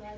The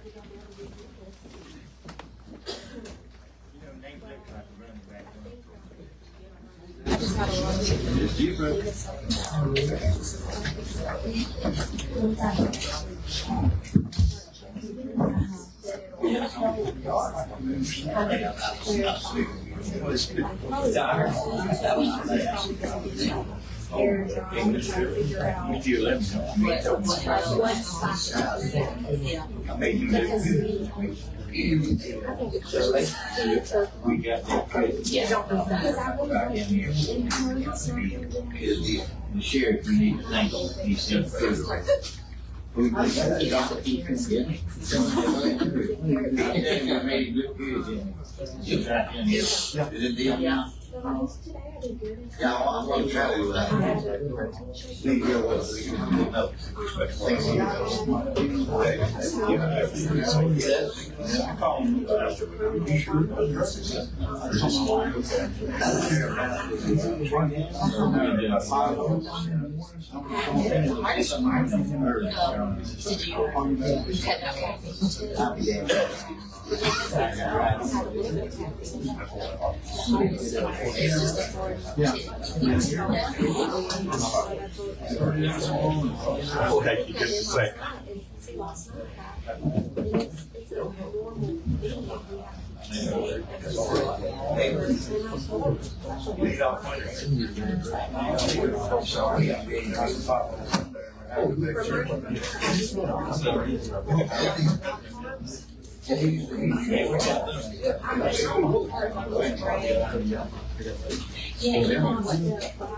sheriff, we need to thank him. He's still good. We made it look good. Is it deal now? Yeah, I'm going to try to We'll take you just a second.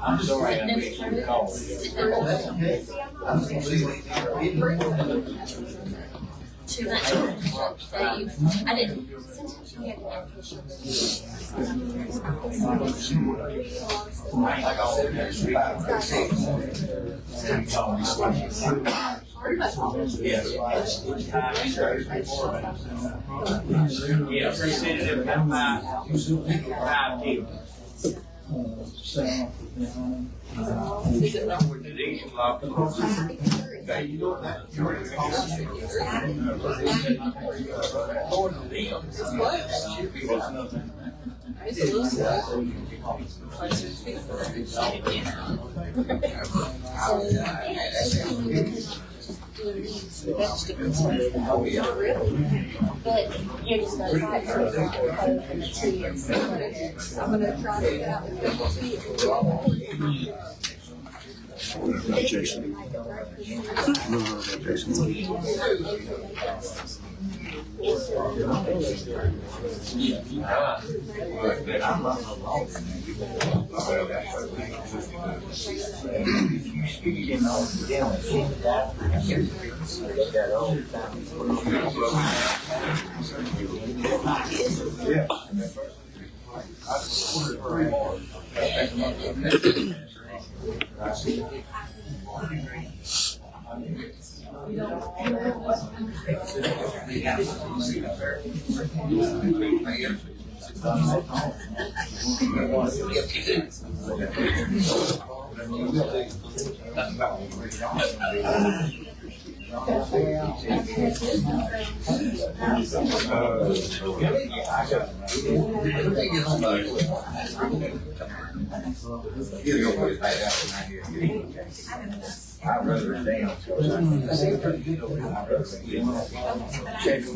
I'm sorry, I'm making you call. Too much. I didn't. Sometimes you vegetables, but you're just going to try it for 2 years. I'm going to try it out Jason. I'd rather down. Check the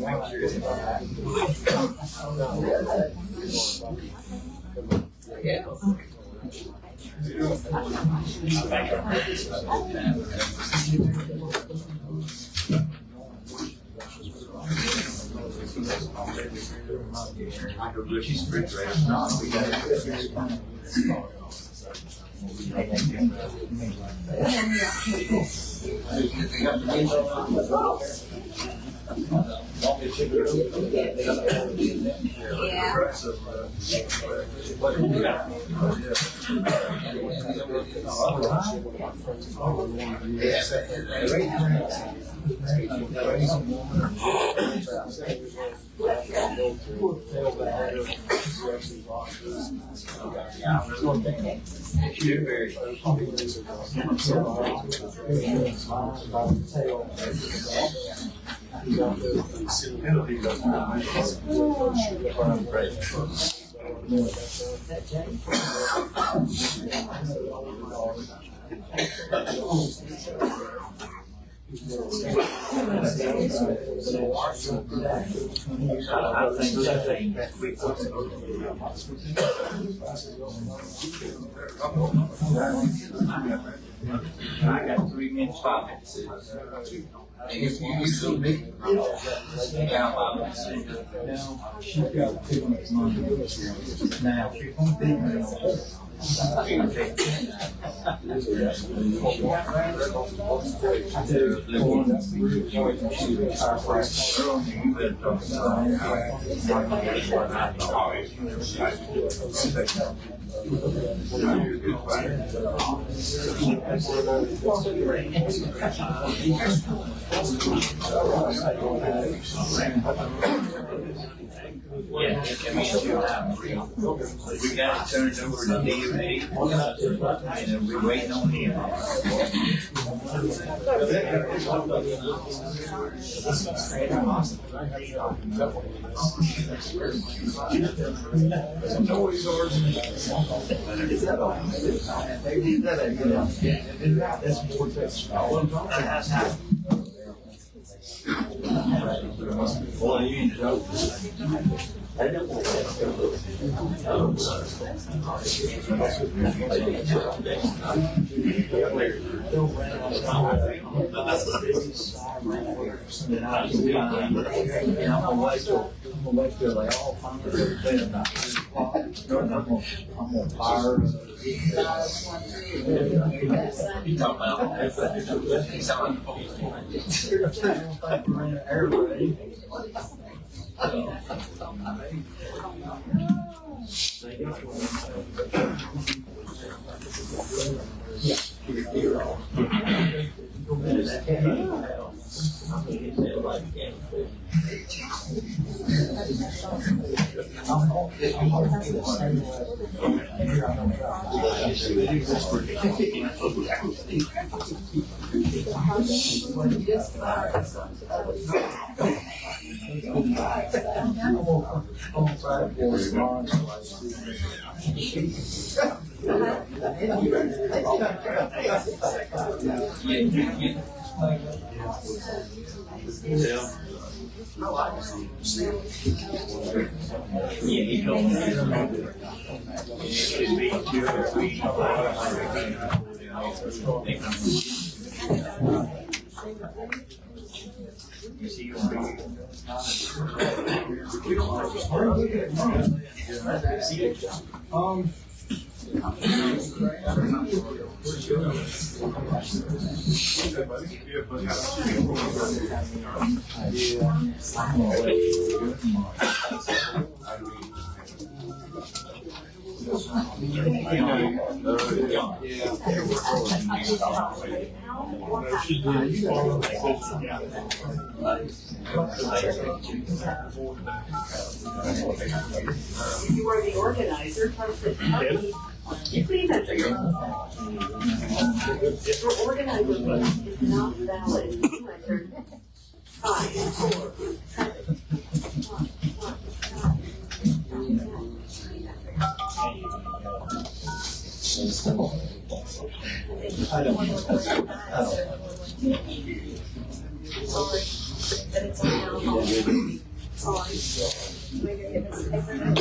I got 3 minutes pockets. You see me? Now, She's got 2 months money now. yeah, we got it turned over to DMA, and we're waiting on him. You are the organizer, please enter your organizer is not valid. You entered 5, 4, 7, 1, 1, sorry, but it's on now. Sorry. We're gonna get this paper.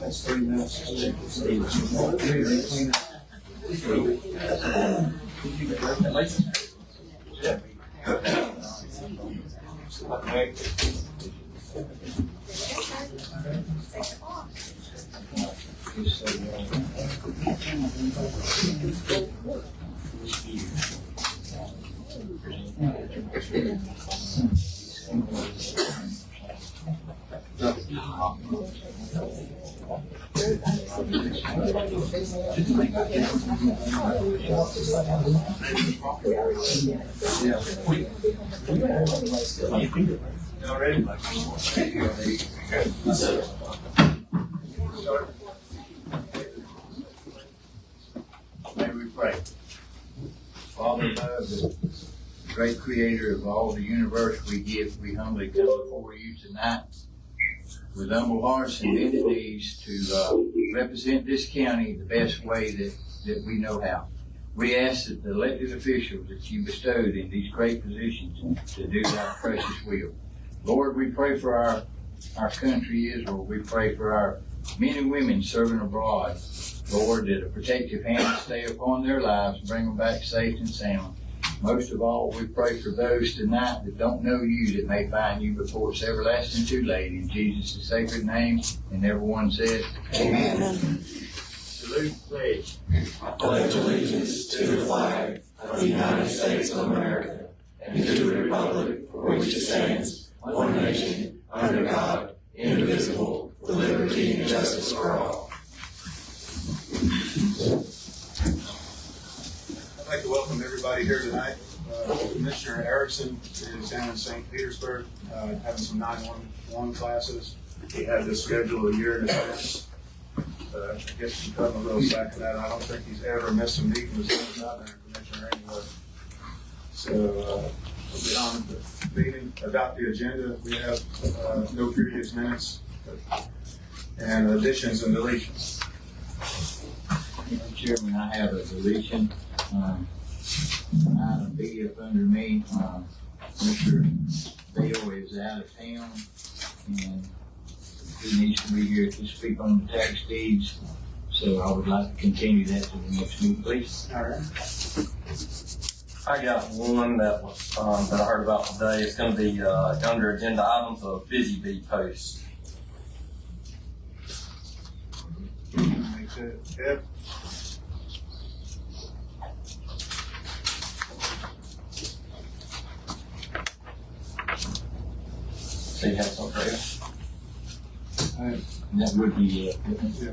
That's 3 minutes. May we pray. Father above, the great creator of all the universe we give, we humbly come before you tonight with humble hearts and bended knees to represent this county the best way that we know how. We ask that the elected officials that you bestowed in these great positions to do thy precious will. Lord, we pray for our country Israel. We pray for our men and women serving abroad. Lord, that a protective hand stay upon their lives, bring them back safe and sound. Most of all, we pray for those tonight that don't know you, that may find you before it's everlasting too late. In Jesus' sacred name, and everyone said, Amen. Salute, pledge. I pledge allegiance to the flag of the United States of America and to the republic for which it stands, one nation, under God, indivisible, with liberty and justice for all. I'd like to welcome everybody here tonight. Commissioner Erickson is down in St. Petersburg having some 911 classes. He had this scheduled a year in advance. I guess you cut him a little slack in that. I don't think he's ever missed a meeting with someone out there, Commissioner, anyway. So we'll be on the meeting, adopt the agenda. We have no previous minutes and additions and deletions. Mr. Chairman, I have a deletion. Item B up under me. Mr. Bale is out of town and he needs to be here to speak on the tax deeds. So I would like to continue that to the next meeting, please. All right. I got one that was that I heard about today. It's going to be under agenda items of busy bee posts. Makes it Ed. So you have something there? That would be it. Anybody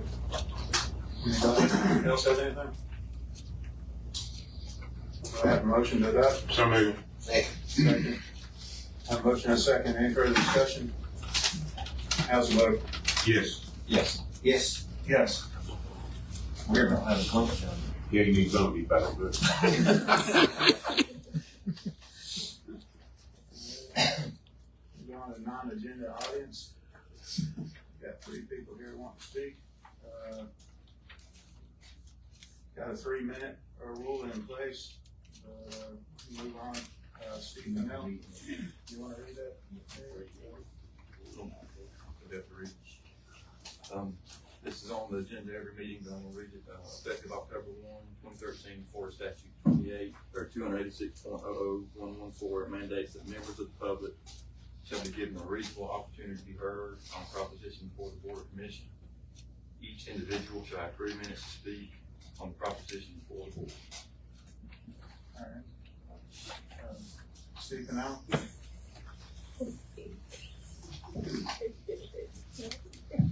else have anything? I have a motion to adopt. So moved. Second. I have a motion and a second. Any further discussion? How's the vote? Yes. Yes. Yes. Yes. We're going to have a close down. Yeah, you need something to be better, but. We're on a non-agenda audience. Got 3 people here who want to speak. Got a 3-minute rule in place. Move on. Steve Manel, you want to read that? This is on the agenda every meeting, but I'm going to read it. Effective October 1, 2013, Florida Statute 286.00114 mandates that members of the public shall be given a reasonable opportunity to be heard on proposition before the Board of Commission. Each individual shall have 3 minutes to speak on the proposition before the board. All right. Steve Manel.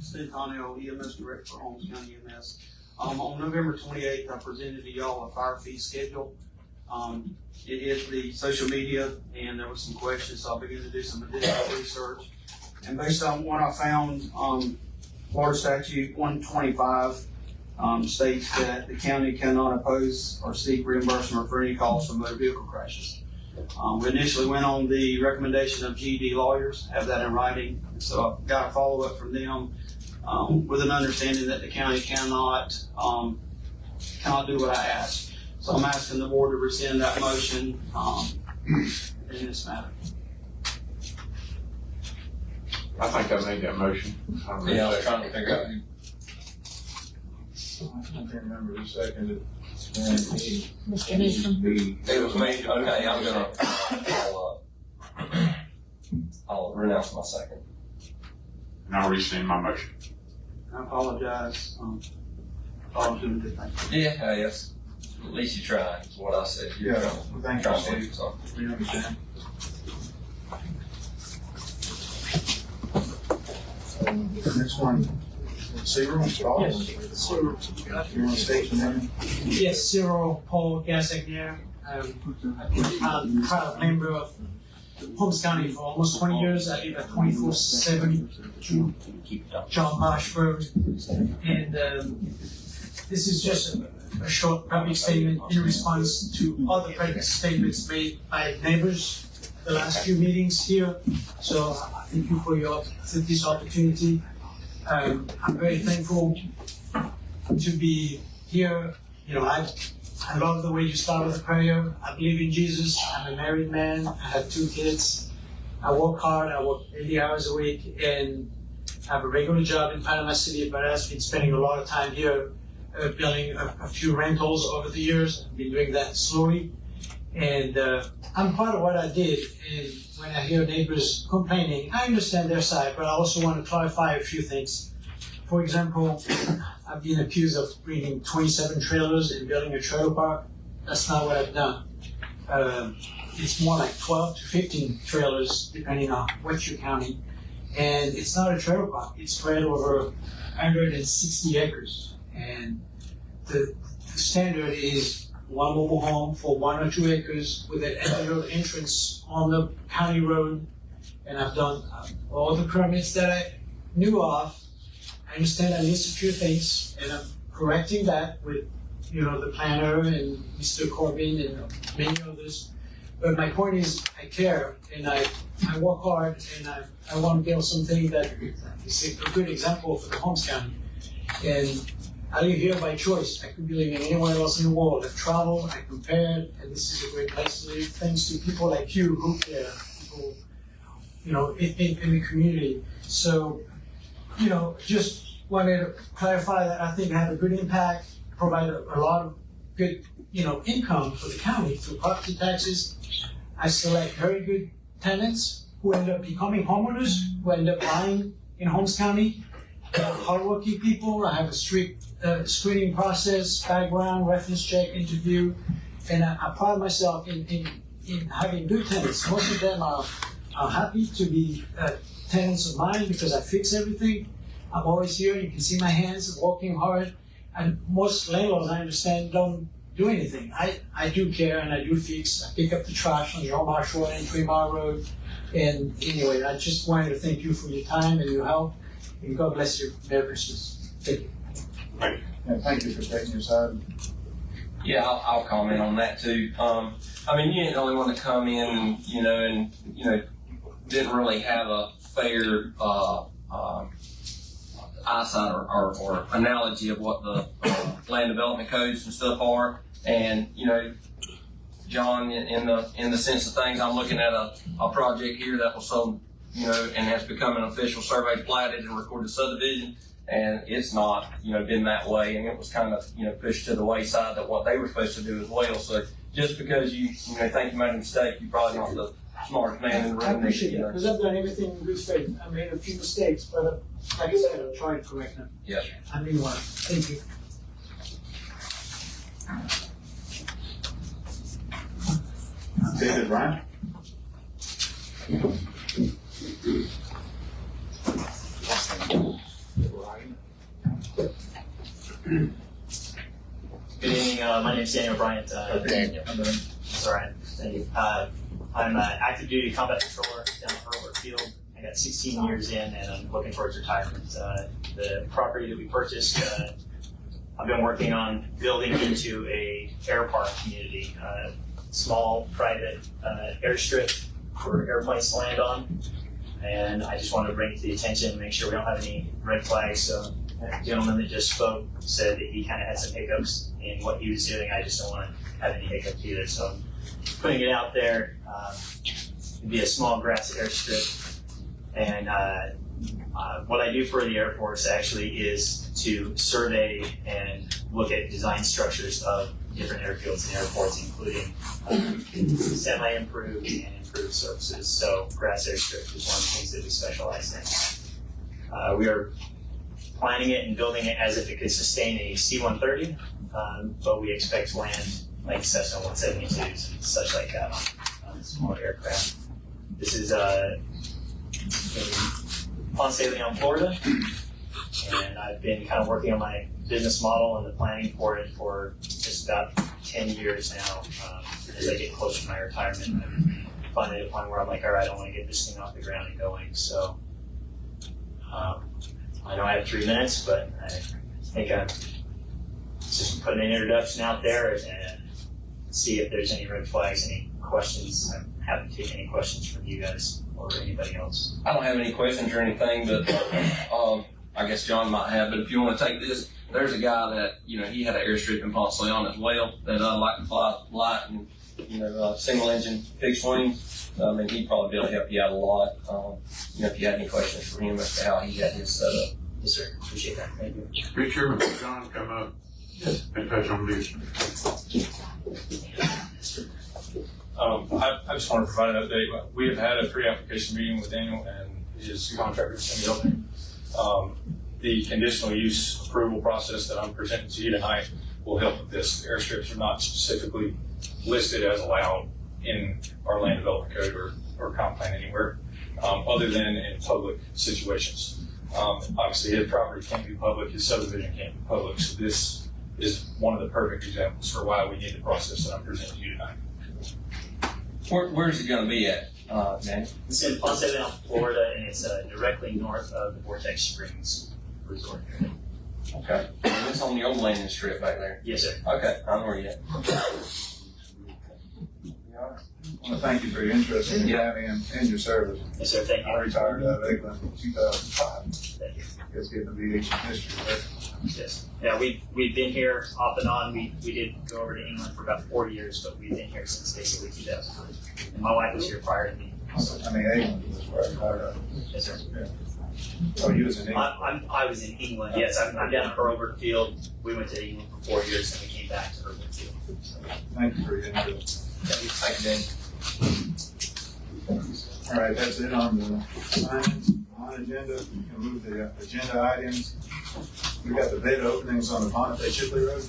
Steve Connell, EMS Director for Holmes County EMS. On November 28th, I presented to y'all a fire fee schedule. It hit the social media and there were some questions, so I began to do some additional research. And based on what I found, Florida Statute 125 states that the county cannot oppose or seek reimbursement for any costs for motor vehicle crashes. We initially went on the recommendation of GED lawyers, have that in writing, so I got a follow-up from them with an understanding that the county cannot do what I asked. So I'm asking the board to rescind that motion in this matter. I think I made that motion. Yeah, I was trying to figure out who. I can't remember who seconded. Mr. Newsom. It was me. Okay, I'm going to. I'll renounce my second. And I'll rescind my motion. I apologize. All to the thing. Yeah, yes. At least you tried, is what I said. You Yeah, thank you, trying to Steve. do something. We understand. Next one, Cyril. Yes. Cyril. You want to state your name? Yes, Cyril Paul Gasagnier. I'm a member of Holmes County for almost 20 years. I live at 24/7 John Marsh Road. And this is just a short public statement in response to other public statements made by neighbors the last few meetings here. So thank you for this opportunity. I'm very thankful to be here. You know, I love the way you start with a prayer. I believe in Jesus. I'm a married man. I have 2 kids. I work hard. I work 80 hours a week, and I have a regular job in Panama City, but I've been spending a lot of time here building a few rentals over the years. I've been doing that slowly. And I'm proud of what I did. And when I hear neighbors complaining, I understand their side, but I also want to clarify a few things. For example, I've been accused of bringing 27 trailers and building a trailer park. That's not what I've done. It's more like 12 to 15 trailers, depending on what you're counting. And it's not a trailer park. It's spread over 160 acres. And the standard is one mobile home for 1 or 2 acres with an elevator entrance on the county road. And I've done all the permits that I knew of. I understand I missed a few things, and I'm correcting that with, the planner and Mr. Corbin and many others. But my point is, I care, and I work hard, and I want to build something that is a good example for the Holmes County. And I live here by choice. I could be living anywhere else in the world. I've traveled, I compared, and this is a great place to live, thanks to people like you who care, people, in the community. So, just wanted to clarify that I think I have a good impact, provide a lot of good, income for the county through property taxes. I select very good tenants who end up becoming homeowners, who end up buying in Holmes County. Hardworking people. I have a strict screening process, background, reference check, interview, and I pride myself in having good tenants. Most of them are happy to be tenants of mine because I fix everything. I'm always here. You can see my hands working hard. And most landlords, I understand, don't do anything. I do care and I do fix. I pick up the trash on Jean Marshall and 3 Mile Road. And anyway, I just wanted to thank you for your time and your help. And God bless you. Merry Christmas. Thank you. And thank you for taking your side. Yeah, I'll comment on that too. You didn't really want to come in, and didn't really have a fair eyesight or analogy of what the land development codes and stuff are. And John, in the sense of things, I'm looking at a project here that was sold, and has become an official survey, platted, and recorded subdivision. And it's not, been that way, and it was kind of, pushed to the wayside that what they were supposed to do as well. So just because you think you made a mistake, you're probably not the smartest man in the room. I appreciate that, because I've done everything in good faith. I made a few mistakes, but like I said, I'm trying to correct them. Yeah. I mean one. Thank you. David Ryan. Good evening. My name is Daniel Bryant. Daniel. Sorry. Thank you. I'm an active duty combat controller down at Hurlburt Field. I got 16 years in, and I'm looking towards retirement. The property that we purchased, I've been working on building into a air park community, small private airstrip for airplanes to land on. And I just wanted to bring it to the attention, make sure we don't have any red flags. So the gentleman that just spoke said that he kind of had some hiccups in what he was doing. I just don't want to have any hiccups either. So I'm putting it out there. It'd be a small grass airstrip. And what I do for the Air Force actually is to survey and look at design structures of different airfields and airports, including semi-improved and improved surfaces. So grass airstrip is one of the things that we specialize in. We are planning it and building it as if it could sustain a C-130, but we expect to land like Cessna 172s and such like that on smaller aircraft. This is in Ponce de Leon, Florida, and I've been kind of working on my business model and the planning for it for just about 10 years now. As I get closer to my retirement, I'm finally at a point where I'm like, all right, I want to get this thing off the ground and going. So I know I have 3 minutes, but I think I'm just putting an introduction out there and see if there's any red flags, any questions. I'm happy to take any questions from you guys or anybody else. I don't have any questions or anything, but I guess John might have. But if you want to take this, there's a guy that, you know, he had an airstrip in Ponce de Leon as well that liked to fly light and, you know, single engine fixed wing. And he'd probably be able to help you out a lot. You know, if you had any questions for him as to how he had his set up. Yes, sir. Appreciate that. Thank you. Richard, would John come up and touch on this? I just want to provide an update. We have had a pre-application meeting with Daniel and his contractor, Cindy Elton. The conditional use approval process that I'm presenting to you tonight will help with this. Airstrips are not specifically listed as allowed in our land development code or comp plan anywhere, other than in public situations. Obviously his property can't be public, his subdivision can't be public, so this is one of the perfect examples for why we need the process that I'm presenting to you tonight. Where's it going to be at, Danny? It's in Ponce de Leon, Florida, and it's directly north of the Vortex Springs Resort. Okay. And it's on the old landing strip back there? Yes, sir. Okay, I know where you're at. I want to thank you for your interest in the county and your service. Yes, sir. Thank you. I retired out of England in 2005. Thank you. It's getting to be ancient history, right? Yes. Yeah, we've been here off and on. We did go over to England for about 4 years, but we've been here since basically 2009. And my wife was here prior to me. I mean, England was where I retired out. Yes, sir. Yeah. Oh, you was in England? I was in England. Yes, I'm down at Hurlburt Field. We went to England for 4 years, and we came back to Hurlburt Field. So, Thank you for your interest. Thank you, Danny. All right, that's it on the agenda. We can move the agenda items. We got the bid openings on the Bonifay Shipley Road.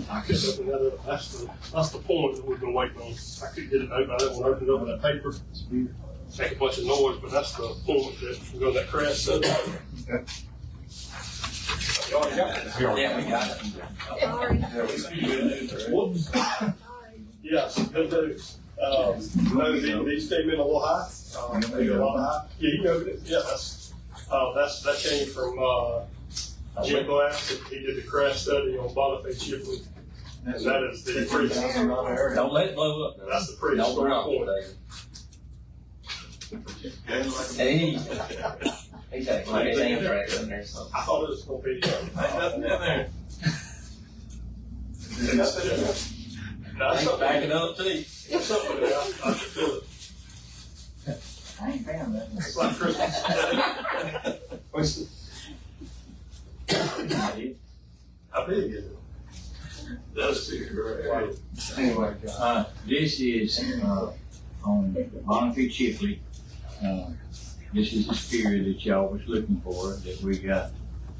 I couldn't open that up. That's the point that we've been waiting on. I couldn't get it open. I didn't want to open it up with that paper. Make a bunch of noise, but that's the point that we go that crash set. You already got it. Yeah, we got it. Whoops. Yes, good news. These came in a little high. Maybe a lot high. Yeah, you can open it. Yeah, that came from Jim Glass. He did the crash study on Bonifay Shipley. And that is the prehistoric. Don't let it blow up. That's the prehistoric point. Hey. He takes like his anthrax in there. So. I thought it was going to be. Ain't nothing in there. That's Back it up too. What's up with that? I can feel it. I ain't found that. It's like Christmas. What's the? How big is it? That's big, right? Anyway, this is, on Bonifay Shipley. This is the spear that y'all was looking for, that we got,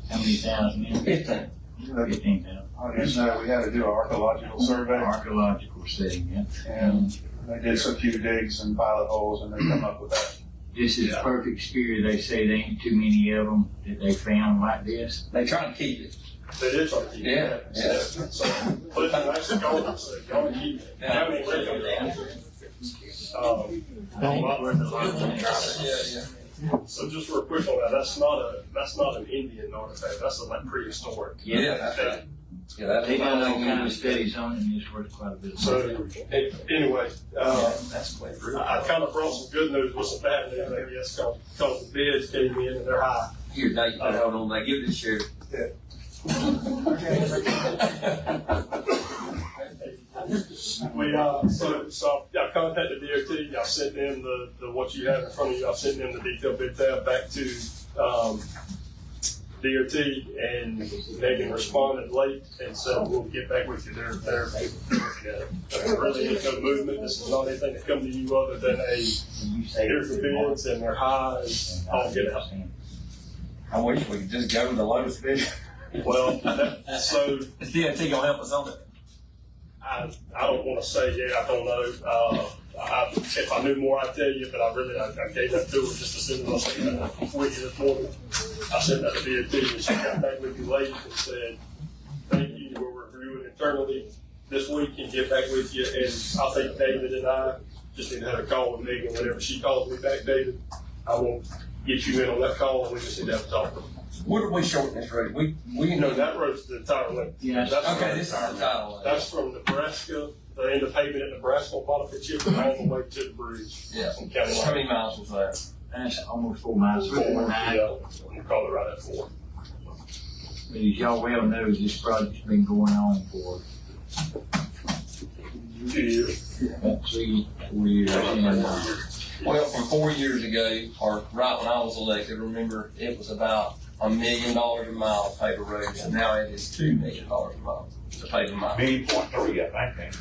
how many thousand in? 15. 15,000. Oh, yes, we had to do an archaeological survey. Archaeological setting, yeah. And they did some few digs and pilot holes and they come up with that. This is perfect spear. They say there ain't too many of them that they found like this. They try to keep it. They did try to keep it. Yeah. So, but it's actually y'all keep it. How many So just real quick on that, that's not an Indian artifact. That's a like prehistoric. Yeah, that's right. Yeah, that's They done all kind of studies on it, and it's worth quite a bit. So anyway, that's quite rude. I kind of brought some good news with some bad news, I guess, because the bids came in and they're high. Here, Nate, hold on, Nate. Give it a share. So I contacted DOT. I sent them the what you have in front of you. I sent them the detailed bid tab back to DOT, and Megan responded late and said we'll get back with you. They're looking at it. There really is no movement. This is not anything that come to you other than here's the bids and they're high and I'll get out. I wish we could just go with the lowest bid. Well, so is DOT gonna help us on it? I don't want to say, I don't know. If I knew more, I'd tell you, but I gave that to her just as soon as I sent that with you this morning. I sent that to DOT, and she got back with you late and said, thank you, we'll review it internally this week and get back with you. And I think David and I just need to have a call with Megan. Whenever she calls me back, David, I will get you in on that call, and we just need to have a talk. What are we shorting this road? We know that road's the entire length. Yeah. That's Okay, this is the entire length. That's from Nebraska, the end of pavement at Nebraska, Potiphar Chip, all the way to the bridge. Yeah. On County How Line. many miles was that? That's almost 4 miles. 4, yeah, we'll call it right at 4. As y'all well know, this project's been going on for 2 years. about 3, 4 years. And, Well, from 4 years ago, or right when I was elected, remember, it was about $1 million a mile to pave a road, and now it is $2 million a mile to pave a mile. 1.3, I think.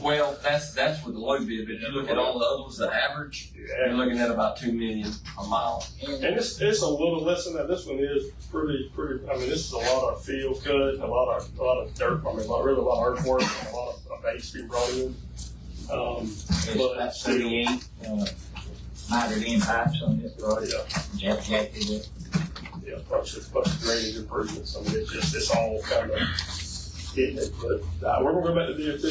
Well, that's with the low bid, but if you look at all the other ones, the average, you're looking at about $2 million a mile. And it's a little less than that. This one is pretty, I mean, this is a lot of field cut, a lot of dirt, I mean, really a lot of earthwork, and a lot of base being brought in. it's But about 38 mitered in pipes on this project. Yeah. Exactly what. Yeah, bunch of drainage improvements. I mean, it's all kind of hitting it. But we're gonna go back to DOT.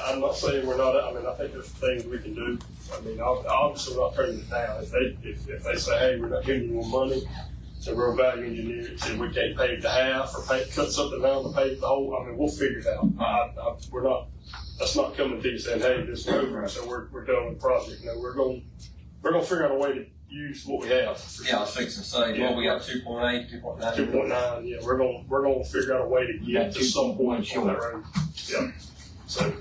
I'm not saying we're not. I mean, I think there's things we can do. I mean, obviously we're not turning it down. If they say, hey, we're not giving you more money, so we're value engineering, say we can't pave the half or cut something down to pave the whole. I mean, we'll figure it out. We're not. That's not coming to you saying, hey, this is over, so we're done with the project. No, we're gonna figure out a way to use what we have. Yeah, I was fixing to say, well, we got 2.8, 2.9. 2.9, yeah, we're gonna figure out a way to get to some point on that road. Yeah. So,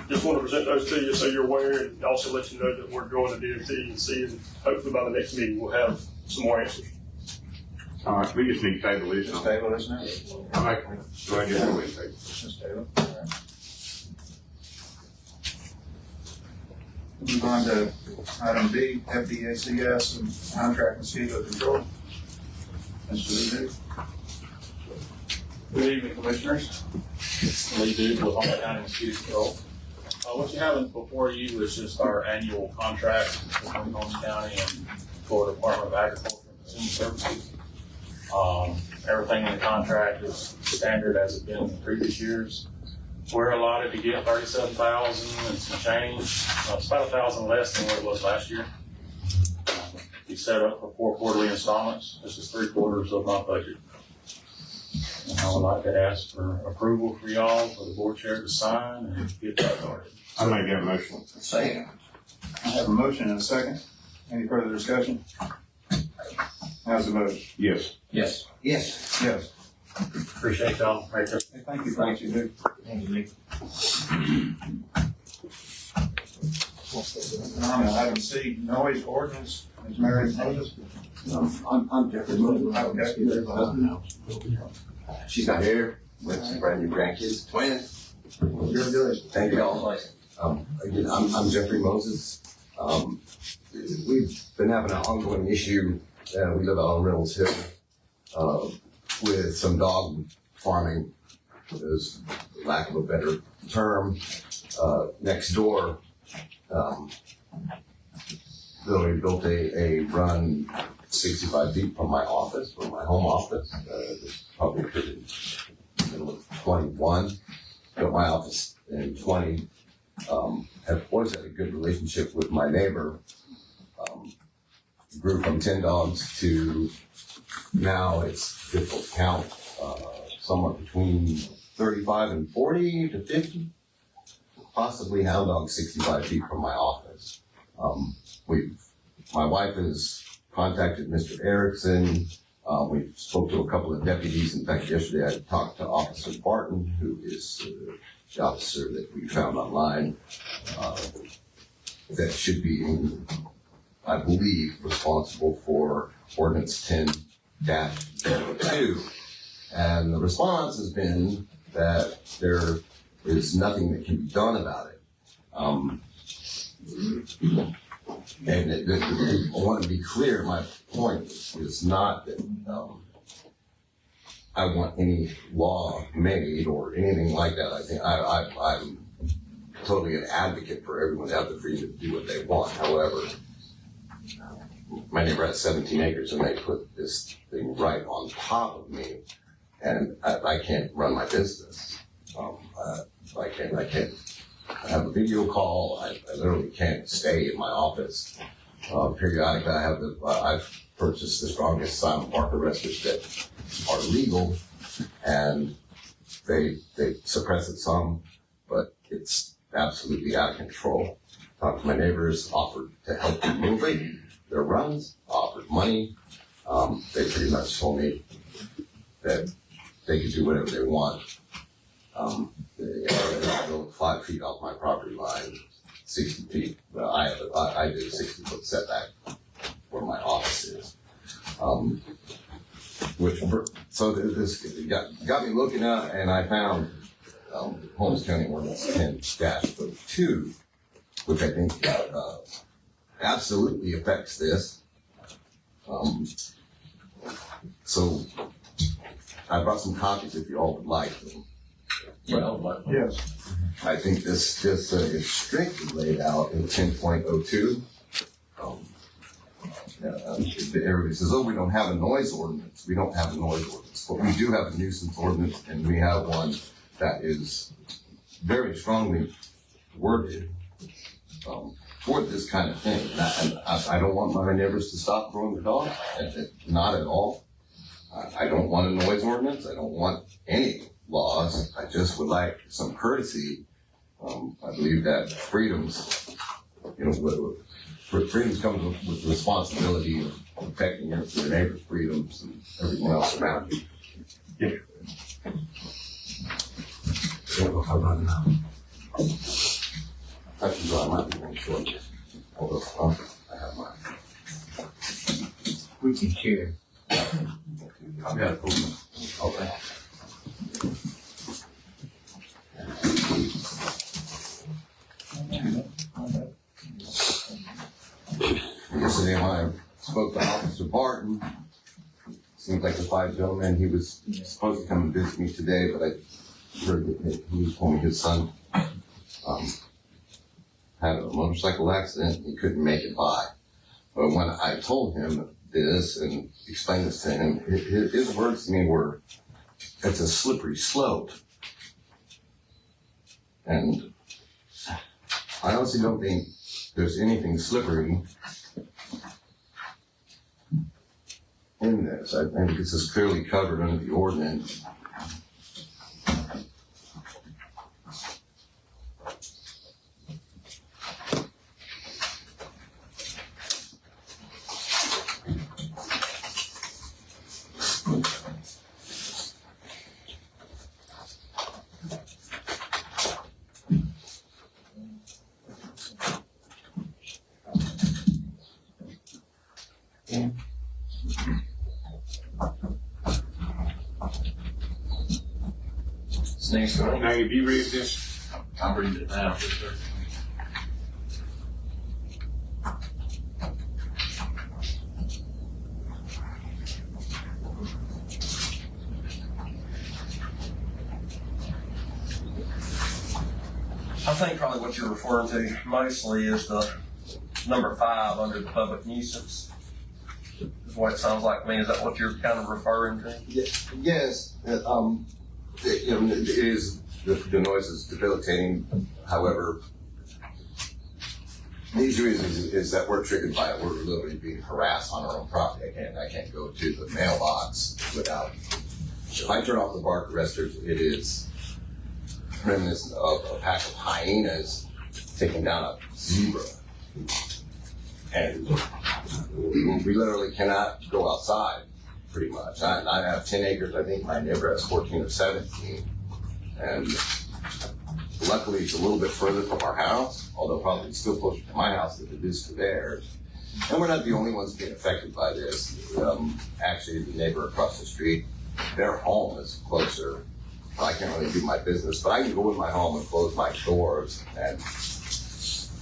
just want to present those to you so you're aware, and also let you know that we're going to DOT and seeing, hopefully by the next meeting, we'll have some more answers. All right, we just need to table this. Just table this now? Go ahead and get it with table. Just table. Move on to item B, FDACS and contract mosquito control. Mr. Lee. Good evening, Commissioners. Lee Duke with Holmes County Mosquito Control. What you have before you is just our annual contract between Holmes County and Florida Department of Agriculture and Consumer Services. Everything in the contract is standard as it's been in previous years. We're allotted to get 37,000 and some change. It's about 1,000 less than what it was last year. We set up for 4 quarterly installments. This is 3 quarters of my budget. And I would like to ask for approval for y'all, for the board chair to sign and get that started. I make that motion. Second. I have a motion and a second. Any further discussion? How's the vote? Yes. Yes. Yes. Yes. Appreciate y'all. Right there. Hey, thank you for what you do. Thank you, Lee. Item C, noise ordinance, is Mary Moses? I'm Jeffrey Moses. She's not here, with some brand new grandkids, twins. You're good. Thank you all. Again, I'm Jeffrey Moses. We've been having an ongoing issue, we live out on Reynolds Hill, with some dog farming, is lack of a better term. Next door, we built a run 65 feet from my office, from my home office. It's probably in the middle of 21. Built my office in 20. Have always had a good relationship with my neighbor. Grew from 10 dogs to now it's difficult to count, somewhere between 35 and 40 to 50. Possibly hound dogs 65 feet from my office. My wife has contacted Mr. Erickson. We spoke to a couple of deputies. In fact, yesterday I talked to Officer Barton, who is the officer that we found online, that should be, I believe, responsible for ordinance 10-02. And the response has been that there is nothing that can be done about it. And I want to be clear, my point is not that I want any law made or anything like that. I think I'm totally an advocate for everyone to have the freedom to do what they want. However, my neighbor has 17 acres and they put this thing right on top of me, and I can't run my business. I can't I have a video call. I literally can't stay in my office. Periodically, I've purchased the strongest silent mark arresters that are legal, and they suppress it some, but it's absolutely out of control. Talked to my neighbors, offered to help them move it, their runs, offered money. They pretty much told me that they could do whatever they want. They built 5 feet off my property line, 60 feet. Well, I did a 60-foot setback where my office is. So this got me looking up, and I found Holmes County Ordinance 10-2, which I think absolutely affects this. So I brought some copies if you all would like them. Well, yes. I think this is strictly laid out in 10.02. Everybody says, oh, we don't have a noise ordinance. We don't have a noise ordinance. But we do have a nuisance ordinance, and we have one that is very strongly worded toward this kind of thing. And I don't want my neighbors to stop growing their dogs. Not at all. I don't want a noise ordinance. I don't want any laws. I just would like some courtesy. I believe that freedoms, freedoms come with responsibility of protecting your neighbor's freedoms and everything else around you. Yeah. If I run now. Actually, I might be going short. Although I have mine. We can share. I've got it. Okay. Yesterday I spoke to Officer Barton. Seems like the 5 gentlemen, he was supposed to come and visit me today, but I heard that he told me his son had a motorcycle accident. He couldn't make it by. But when I told him this and explained this to him, his words to me were, it's a slippery slope. And I honestly don't think there's anything slippery in this. I think this is clearly covered under the ordinance. Now, if you read this, I'll read it now. I think probably what you're referring to mostly is the number 5 under the public nuisance. Is what it sounds like to me. Is that what you're kind of referring to? Yes. It is, the noise is debilitating. However, the issue is that we're triggered by it. We're literally being harassed on our own property. I can't go to the mailbox without. If I turn off the bark arresters, it is reminiscent of a pack of hyenas taking down a zebra. And we literally cannot go outside, pretty much. I have 10 acres. I think my neighbor has 14 or 17. And luckily, it's a little bit further from our house, although probably still closer to my house than it is to theirs. And we're not the only ones being affected by this. Actually, the neighbor across the street, their home is closer. I can't really do my business, but I can go in my home and close my doors, and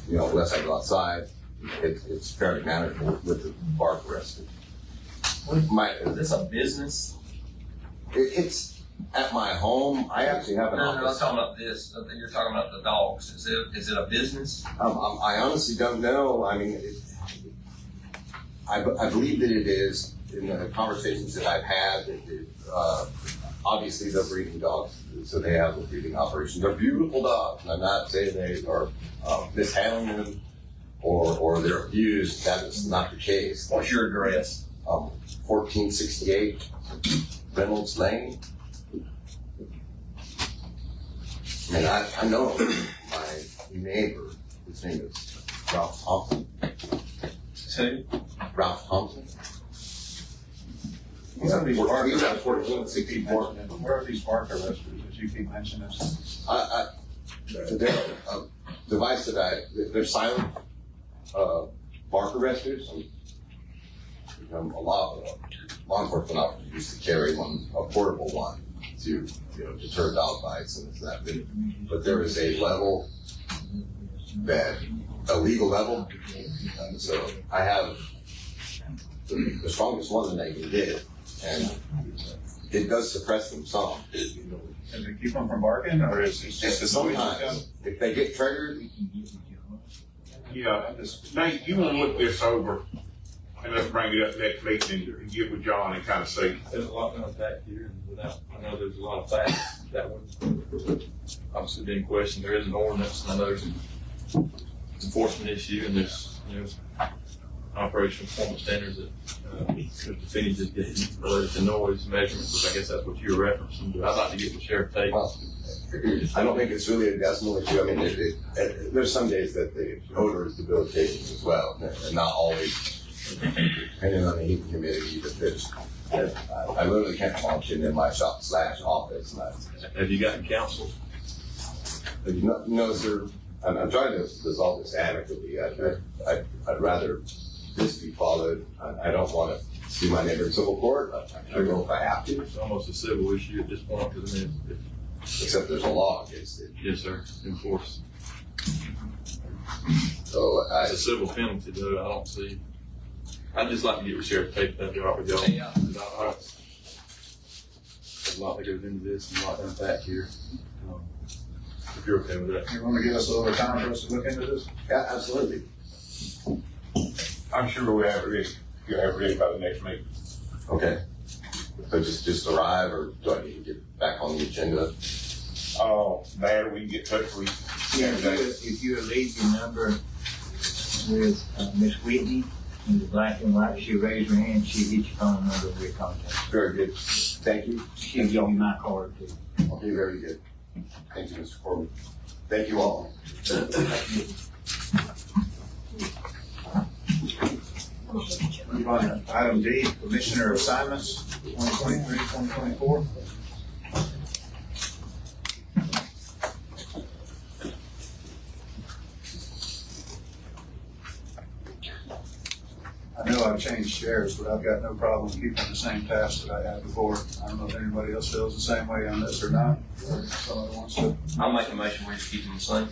unless I go outside, it's fairly manageable with the bark arrested. Is this a business? It's at my home. I actually have an office. No, I'm talking about this. You're talking about the dogs. Is it a business? I honestly don't know. I mean, I believe that it is. In the conversations that I've had, obviously they're breeding dogs, so they have a breeding operation. They're beautiful dogs, and I'm not saying they are mishandling them or they're abused. That is not the case. What's your address? 1468 Reynolds Lane. And I know my neighbor, his name is Ralph Thompson. Who? Ralph Thompson. Where are these barker He's at resters? 1464. Where are these barker resters that you keep mentioning? They're a device they're silent barker resters. A lot of law enforcement officers used to carry one, a portable one, to deter dog bites and that. But there is a level a legal level. So I have the strongest one that I can get, and it does suppress them some. Does it keep them from barking, or is it just a sometimes if they get triggered? Yeah, Nate, you want to look this over, and let's bring it up next meeting and get with John and kind of see. There's a lot to unpack here, and without, I know there's a lot of facts that would obviously be in question. There is an ordinance, and I know there's an enforcement issue, and there's, operational performance standards that the defendant just gave related to noise measurements, which I guess that's what you were referencing. But I'd like to get with Sheriff Tate. I don't think it's really a decimal issue. I mean, there's some days that the odor is debilitating as well, and not always depending on the heat and humidity. But I literally can't function in my shop/office. Have you gotten counsel? No, sir. I'm trying to resolve this amicably. I'd rather this be followed. I don't want to see my neighbor in civil court. I don't know if I have to. It's almost a civil issue at this point, because except there's a law against it. Yes, sir. Enforced. So it's a civil penalty, though. I don't see. I'd just like to get with Sheriff Tate. That'd be all right with y'all. Yeah. There's a lot that goes into this, and a lot to unpack here. If you're okay with that. You want to give us a little time for us to look into this? Yeah, absolutely. I'm sure we'll have it ready. You'll have it ready by the next meeting. Okay. So just arrive, or do I need to get back on the agenda? Oh, that we can get touch with. Yeah, if you would leave your number with Miss Whitney in the black and white, she raised her hand, she hit your phone number with your contact. Very good. Thank you. She'll give you my card too. Okay, very good. Thank you, Mr. Corbin. Thank you all. Item D, Commissioner Assignments, 2023, 2024. I know I've changed chairs, but I've got no problem keeping the same task that I had before. I don't know if anybody else feels the same way on this or not, or if somebody wants to. I'll make a motion, we just keep them the same.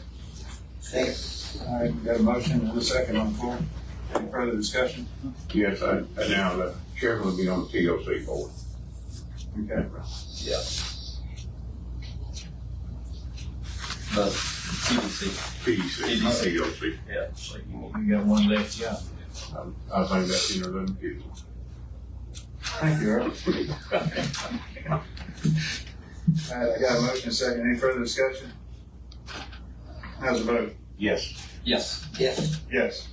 All right, we got a motion and a second on the floor. Any further discussion? Yes, now the chairman will be on the TOC board. Okay. Yeah. The CDC. PDC, TOC. Yeah. So You got one left job. I think that's in there, let me get it. Thank you, Earl. All right, I got a motion and a second. Any further discussion? How's the vote? Yes. Yes. Yes. Yes.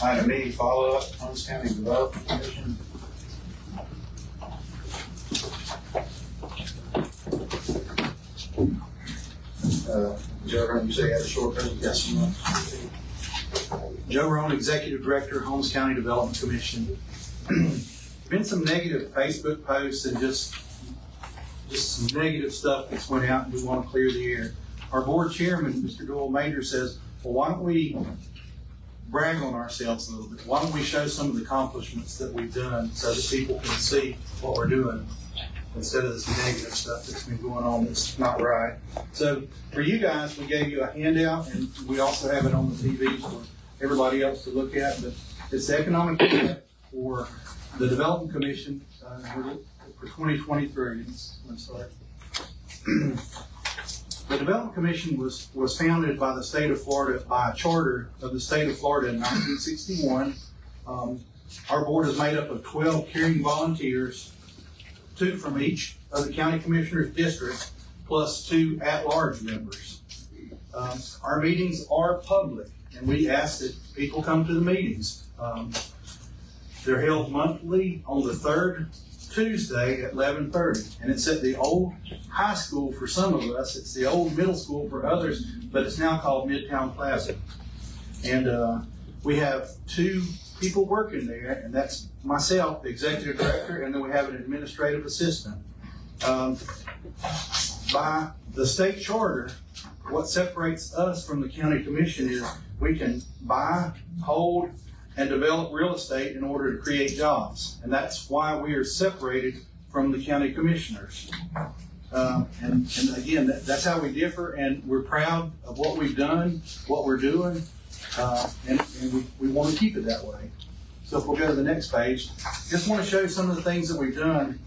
Item E, follow-up, Holmes County Development Commission. Joe, you say you had a short presentation? Yes. Joe Rohn, Executive Director, Holmes County Development Commission. Been some negative Facebook posts and just some negative stuff that's went out, and we want to clear the air. Our board chairman, Mr. Doyle Major, says, well, why don't we brag on ourselves a little bit? Why don't we show some of the accomplishments that we've done so that people can see what we're doing instead of this negative stuff that's been going on that's not right. So for you guys, we gave you a handout, and we also have it on the TV for everybody else to look at, but it's the economic impact for the Development Commission for 2023. Let's start. The Development Commission was founded by the state of Florida, by a charter of the state of Florida in 1961. Our board is made up of 12 caring volunteers, 2 from each of the county commissioner's districts, plus 2 at-large members. Our meetings are public, and we ask that people come to the meetings. They're held monthly on the 3rd Tuesday at 11:30, and it's at the old high school for some of us. It's the old middle school for others, but it's now called Midtown Plaza. And we have 2 people working there, and that's myself, the executive director, and then we have an administrative assistant. By the state charter, what separates us from the county commission is we can buy, hold, and develop real estate in order to create jobs. And that's why we are separated from the county commissioners. And again, that's how we differ, and we're proud of what we've done, what we're doing, and we want to keep it that way. So if we'll go to the next page, just want to show you some of the things that we've done.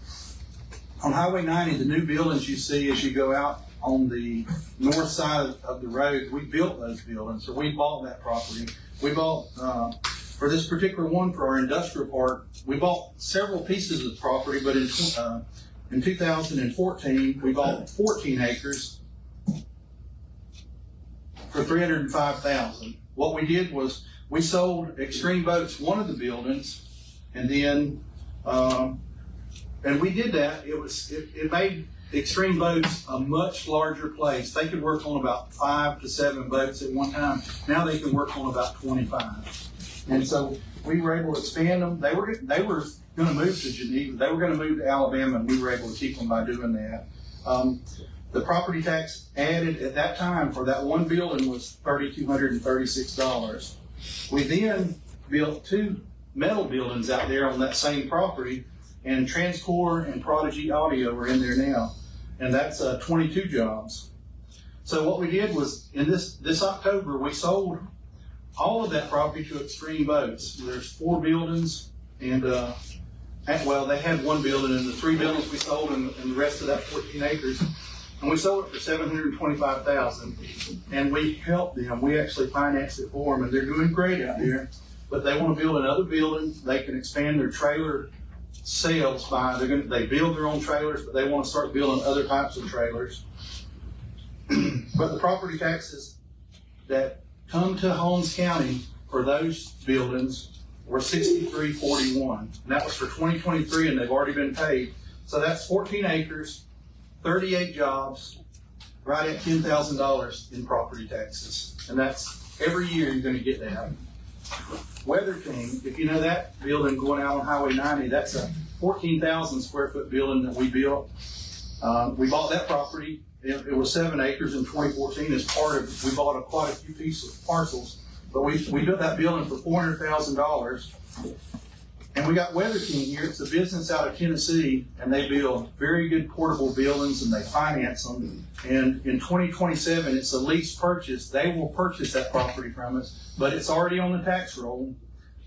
On Highway 90, the new buildings you see as you go out on the north side of the road, we built those buildings, or we bought that property. We bought, for this particular one, for our industrial park, we bought several pieces of property, but in 2014, we bought 14 acres for $305,000. What we did was we sold Extreme Boats one of the buildings, and then, and we did that. It made Extreme Boats a much larger place. They could work on about 5 to 7 boats at one time. Now they can work on about 25. And so we were able to expand them. They were going to move to Geneva. They were going to move to Alabama, and we were able to keep them by doing that. The property tax added at that time for that one building was $3,236. We then built 2 metal buildings out there on that same property, and Transcore and Prodigy Audio are in there now, and that's 22 jobs. So what we did was, in this October, we sold all of that property to Extreme Boats. There's 4 buildings, and well, they had 1 building, and the 3 buildings we sold, and the rest of that 14 acres, and we sold it for $725,000. And we helped them. We actually financed it for them, and they're doing great out there. But they want to build another building. They can expand their trailer sales by they build their own trailers, but they want to start building other types of trailers. But the property taxes that come to Holmes County for those buildings were $63.41. And that was for 2023, and they've already been paid. So that's 14 acres, 38 jobs, right at $10,000 in property taxes. And that's every year you're going to get that. Weather King, if you know that building going out on Highway 90, that's a 14,000 square foot building that we built. We bought that property. It was 7 acres in 2014 as part of, we bought quite a few pieces of parcels, but we built that building for $400,000. And we got Weather King here. It's a business out of Tennessee, and they build very good portable buildings, and they finance them. And in 2027, it's a lease purchase. They will purchase that property from us, but it's already on the tax roll.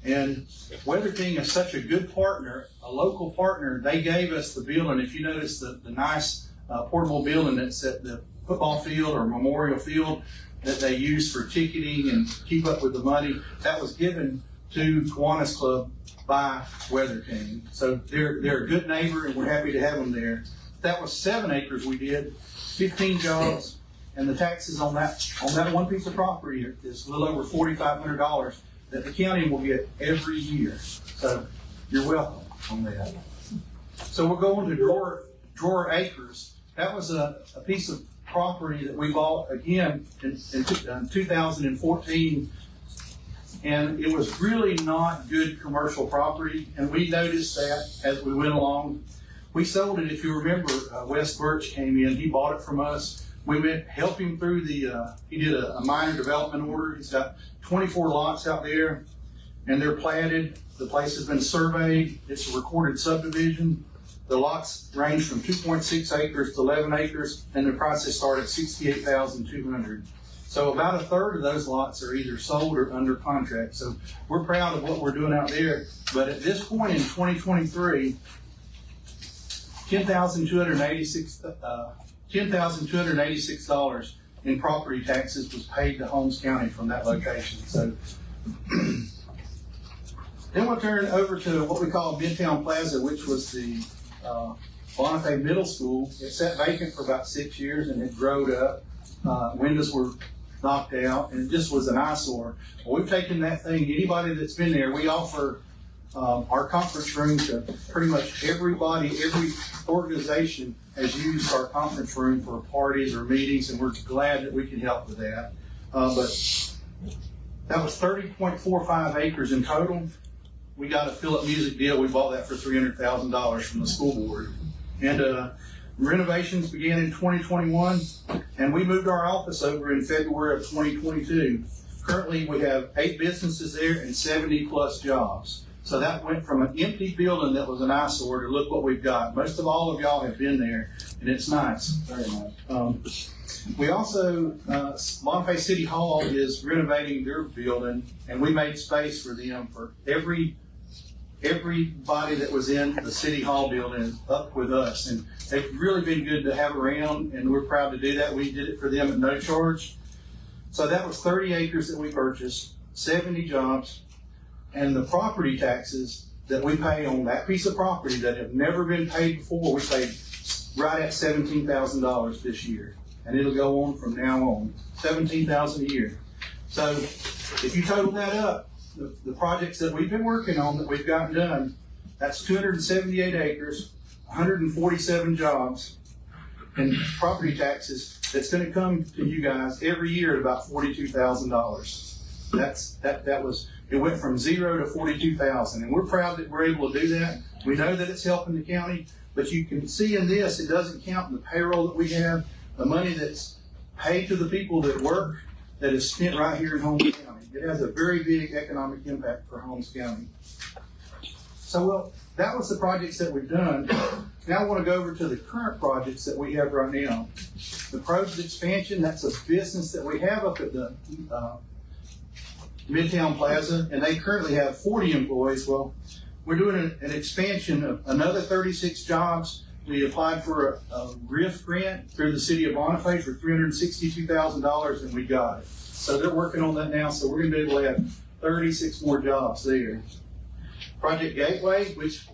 And Weather King is such a good partner, a local partner. They gave us the building. If you notice the nice portable building that's at the football field or memorial field that they use for ticketing and keep up with the money, that was given to Kiwanis Club by Weather King. So they're a good neighbor, and we're happy to have them there. That was 7 acres we did, 15 jobs, and the taxes on that one piece of property is a little over $4,500 that the county will get every year. So you're welcome on that. So we're going to Drawer Acres. That was a piece of property that we bought again in 2014. And it was really not good commercial property, and we noticed that as we went along. We sold it. If you remember, Wes Birch came in. He bought it from us. We went help him through he did a minor development order. He's got 24 lots out there, and they're platted. The place has been surveyed. It's a recorded subdivision. The lots range from 2.6 acres to 11 acres, and the prices start at $68,200. So about a third of those lots are either sold or under contract. So we're proud of what we're doing out there. But at this point in 2023, $10,286 in property taxes was paid to Holmes County from that location. So Then we'll turn over to what we call Midtown Plaza, which was the Bonifay Middle School. It sat vacant for about 6 years and it growed up. Windows were knocked out and it just was an eyesore. Well, we've taken that thing, anybody that's been there, we offer our conference room to pretty much everybody, every organization has used our conference room for parties or meetings, and we're glad that we can help with that. But that was 30.45 acres in total. We got a Philip Music deal. We bought that for $300,000 from the school board. And renovations began in 2021, and we moved our office over in February of 2022. Currently, we have 8 businesses there and 70 plus jobs. So that went from an empty building that was an eyesore to look what we've got. Most of all of y'all have been there, and it's nice, very nice. We also, Bonifay City Hall is renovating their building, and we made space for them for everybody that was in the City Hall building is up with us. And they've really been good to have around, and we're proud to do that. We did it for them at no charge. So that was 30 acres that we purchased, 70 jobs, and the property taxes that we pay on that piece of property that have never been paid before, we paid right at $17,000 this year. And it'll go on from now on, $17,000 a year. So if you total that up, the projects that we've been working on that we've gotten done, that's 278 acres, 147 jobs, and property taxes that's going to come to you guys every year at about $42,000. It went from 0 to 42,000, and we're proud that we're able to do that. We know that it's helping the county, but you can see in this, it doesn't count the payroll that we have, the money that's paid to the people that work, that is spent right here in Holmes County. It has a very big economic impact for Holmes County. So, well, that was the projects that we've done. Now I want to go over to the current projects that we have right now. The Probes expansion, that's a business that we have up at the Midtown Plaza, and they currently have 40 employees. Well, we're doing an expansion of another 36 jobs. We applied for a RIF grant through the city of Bonifay for $362,000, and we got it. So they're working on that now, so we're going to be able to have 36 more jobs there. Project Gateway, which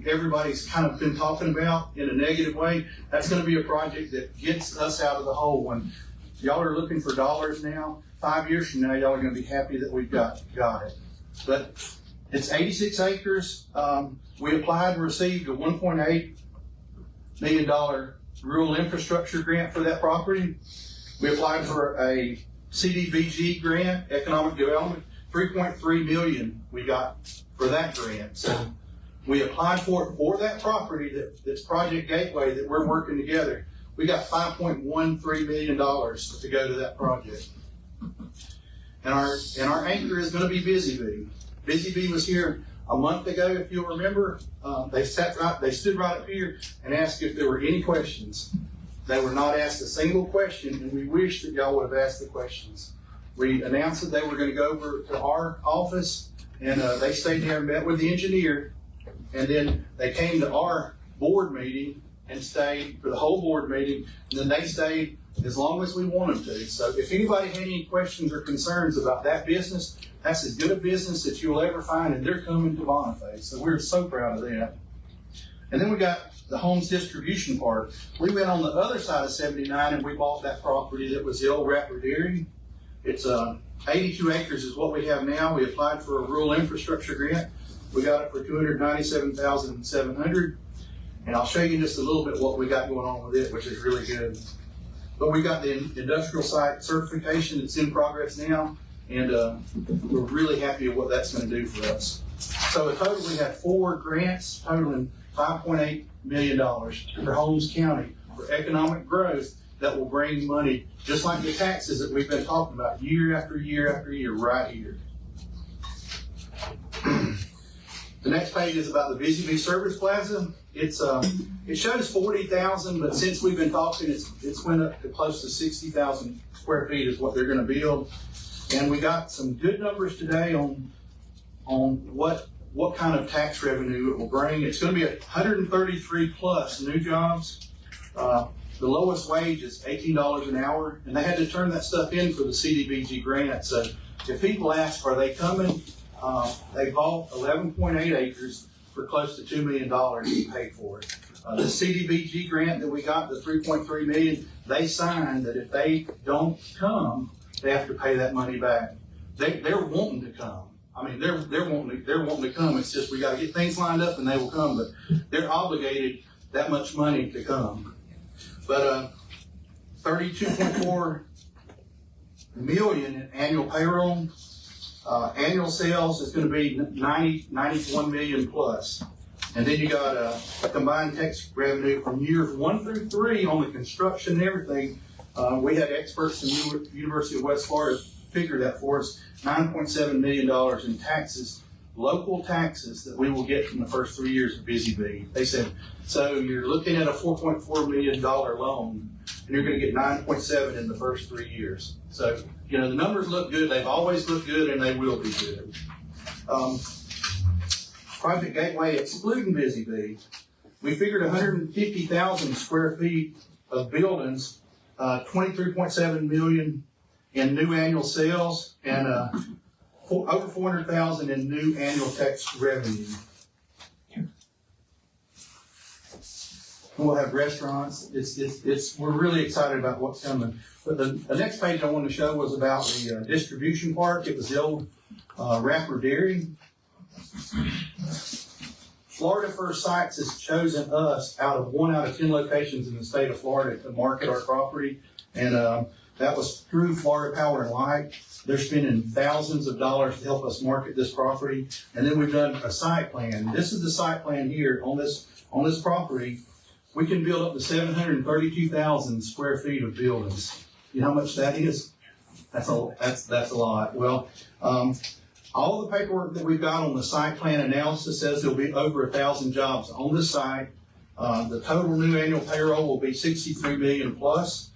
everybody's kind of been talking about in a negative way, that's going to be a project that gets us out of the hole. When y'all are looking for dollars now, 5 years from now, y'all are going to be happy that we've got it. But it's 86 acres. We applied and received a $1.8 million rural infrastructure grant for that property. We applied for a CDBG grant, economic development, $3.3 million we got for that grant. So we applied for that property, that's Project Gateway, that we're working together. We got $5.13 million to go to that project. And our anchor is going to be Busy Bee. Busy Bee was here a month ago, if you'll remember. They stood right up here and asked if there were any questions. They were not asked a single question, and we wish that y'all would have asked the questions. We announced that they were going to go over to our office, and they stayed there and met with the engineer, and then they came to our board meeting and stayed for the whole board meeting, and then they stayed as long as we want them to. So if anybody had any questions or concerns about that business, that's as good a business that you'll ever find, and they're coming to Bonifay. So we're so proud of that. And then we got the Holmes distribution part. We went on the other side of 79 and we bought that property that was the old Rapper Dairy. It's 82 acres is what we have now. We applied for a rural infrastructure grant. We got it for $297,700. And I'll show you just a little bit what we got going on with it, which is really good. But we got the industrial site certification that's in progress now, and we're really happy with what that's going to do for us. So in total, we have 4 grants totaling $5.8 million for Holmes County for economic growth that will bring money, just like the taxes that we've been talking about year after year after year right here. The next page is about the Busy Bee Service Plaza. It shows 40,000, but since we've been talking, it's went up to close to 60,000 square feet is what they're going to build. And we got some good numbers today on what kind of tax revenue it will bring. It's going to be 133 plus new jobs. The lowest wage is $18 an hour, and they had to turn that stuff in for the CDBG grant. So if people ask, are they coming? They bought 11.8 acres for close to $2 million and paid for it. The CDBG grant that we got, the 3.3 million, they signed that if they don't come, they have to pay that money back. They're wanting to come. I mean, they're wanting to come. It's just we got to get things lined up and they will come. But they're obligated that much money to come. But 32.4 million in annual payroll. Annual sales is going to be 91 million plus. And then you got a combined tax revenue from years 1 through 3 on the construction and everything. We had experts from the University of West Florida figure that for us, $9.7 million in taxes, local taxes that we will get from the first 3 years of Busy Bee. They said, so you're looking at a $4.4 million loan, and you're going to get 9.7 in the first 3 years. So, you know, the numbers look good. They've always looked good, and they will be good. Project Gateway, excluding Busy Bee, we figured 150,000 square feet of buildings, 23.7 million in new annual sales, and over 400,000 in new annual tax revenue. We'll have restaurants. We're really excited about what's coming. But the next page I wanted to show was about the distribution park. It was the old Rapper Dairy. Florida First Sites has chosen us out of 1 out of 10 locations in the state of Florida to market our property. And that was through Florida Power and Light. They're spending thousands of dollars to help us market this property. And then we've done a site plan. This is the site plan here on this property. We can build up to 732,000 square feet of buildings. You know how much that is? That's a lot. Well, all the paperwork that we've got on the site plan analysis says there'll be over 1,000 jobs on this site. The total new annual payroll will be 63 million plus.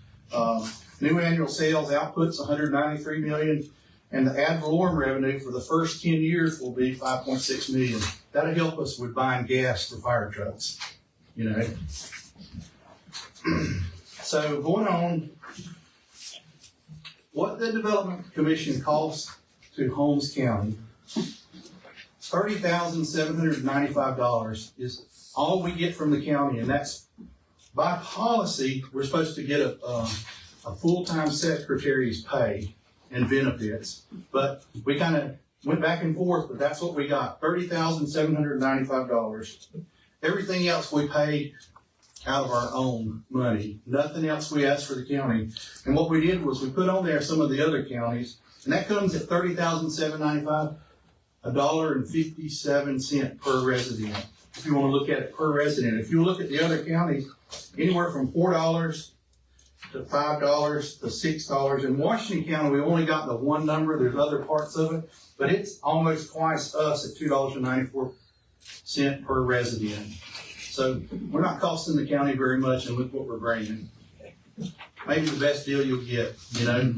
New annual sales outputs 193 million, and the ad valorem revenue for the first 10 years will be 5.6 million. That'll help us with buying gas for fire trucks, you know. So going on, what the Development Commission costs to Holmes County, $30,795 is all we get from the county, and that's by policy. We're supposed to get a full-time secretary's pay and benefits, but we kind of went back and forth, but that's what we got, $30,795. Everything else we pay out of our own money. Nothing else we asked for the county. And what we did was we put on there some of the other counties, and that comes at $30,795, $1.57 per resident. If you want to look at it per resident. If you look at the other counties, anywhere from $4 to $5 to $6. In Washington County, we only got the one number. There's other parts of it, but it's almost twice us at $2.94 per resident. So we're not costing the county very much, and look what we're bringing. Maybe the best deal you'll get, you know.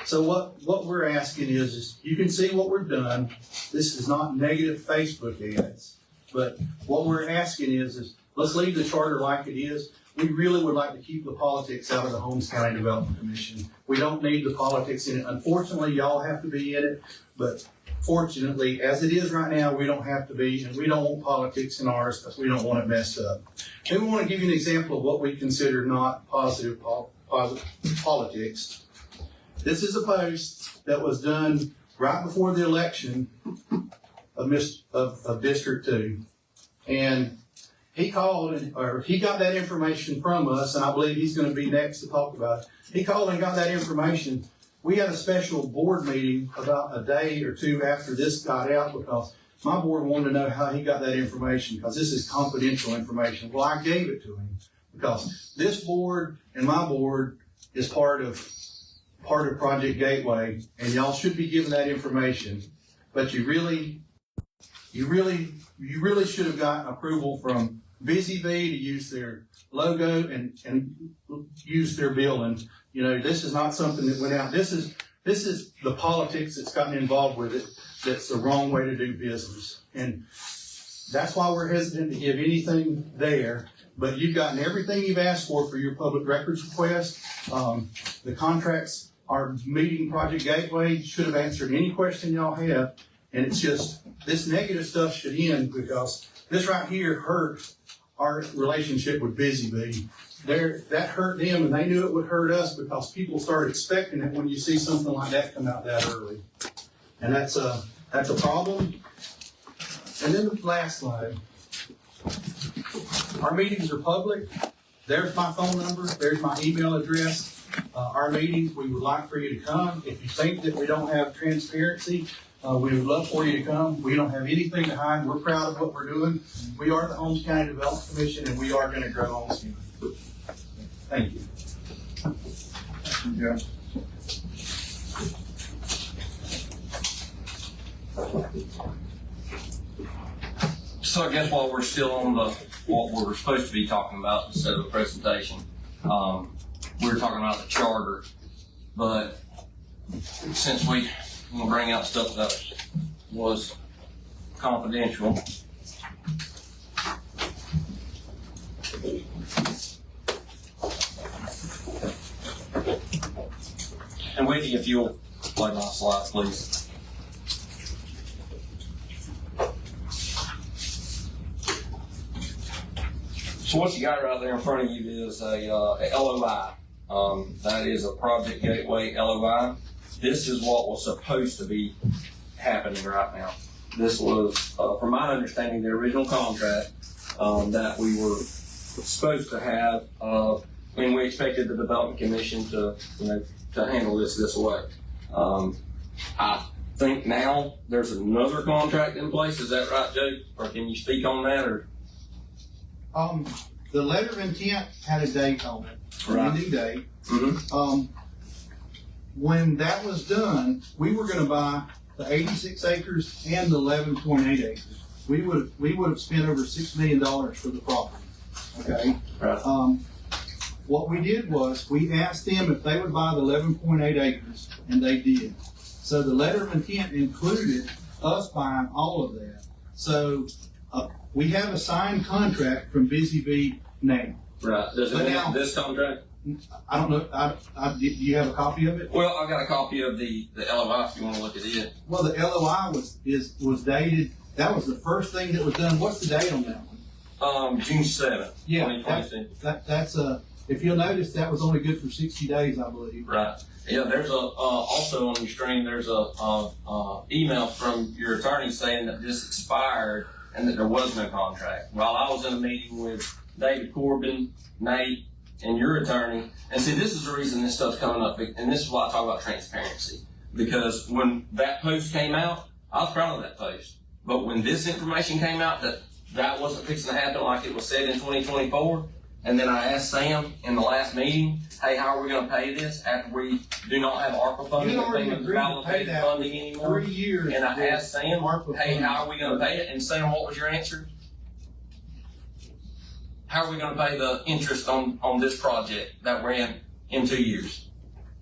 So what we're asking is you can see what we've done. This is not negative Facebook ads, but what we're asking is let's leave the charter like it is. We really would like to keep the politics out of the Holmes County Development Commission. We don't need the politics in it. Unfortunately, y'all have to be in it, but fortunately, as it is right now, we don't have to be, and we don't want politics in ours because we don't want it messed up. And we want to give you an example of what we consider not positive politics. This is a post that was done right before the election of District 2. And he called, or he got that information from us, and I believe he's going to be next to talk about it. He called and got that information. We had a special board meeting about a day or two after this got out because my board wanted to know how he got that information because this is confidential information. Well, I gave it to him because this board and my board is part of Project Gateway, and y'all should be given that information. But you really should have gotten approval from Busy Bee to use their logo and use their building. You know, this is not something that went out. This is the politics that's gotten involved with it. That's the wrong way to do business, and that's why we're hesitant to give anything there. But you've gotten everything you've asked for your public records request. The contracts our meeting, Project Gateway, should have answered any question y'all have. And it's just, this negative stuff should end because this right here hurt our relationship with Busy Bee. That hurt them, and they knew it would hurt us because people started expecting it when you see something like that come out that early. And that's a problem. And then the last slide. Our meetings are public. There's my phone number. There's my email address. Our meetings, we would like for you to come. If you think that we don't have transparency, we would love for you to come. We don't have anything to hide. We're proud of what we're doing. We are the Holmes County Development Commission, and we are going to grow Holmes County. Thank you. Yeah. So I guess while we're still on what we're supposed to be talking about instead of a presentation, we're talking about the charter, but since we will bring out stuff that was confidential. And Whitney, if you'll play my slide, please. So what you got right there in front of you is a LOI. That is a Project Gateway LOI. This is what was supposed to be happening right now. This was, from my understanding, the original contract that we were supposed to have, and we expected the Development Commission to handle this way. I think now there's another contract in place. Is that right, Joe? Or can you speak on that? Or The letter of intent had a date on it, an ending date. Mm-hmm. When that was done, we were going to buy the 86 acres and the 11.8 acres. We would have spent over $6 million for the property. Okay. Right. What we did was we asked them if they would buy the 11.8 acres, and they did. So the letter of intent included us buying all of that. So we have a signed contract from Busy Bee now. Right. Does it have this contract? I don't know. Do you have a copy of it? Well, I've got a copy of the LOI if you want to look at it. Well, the LOI was dated. That was the first thing that was done. What's the date on that one? June 7th, Yeah, 2022. that's if you'll notice, that was only good for 60 days, I believe. Right. Yeah, there's also on your screen, there's a email from your attorney saying that this expired and that there was no contract. While I was in a meeting with David Corbin, Nate, and your attorney, and see, this is the reason this stuff's coming up, and this is why I talk about transparency. Because when that post came out, I was proud of that post. But when this information came out that wasn't fixing to happen like it was said in 2024, and then I asked Sam in the last meeting, hey, how are we going to pay this after we do not have ARPA funding or validated funding anymore? 3 years. And I asked Sam, hey, how are we going to pay it? And Sam, what was your answer? How are we going to pay the interest on this project that we're in 2 years?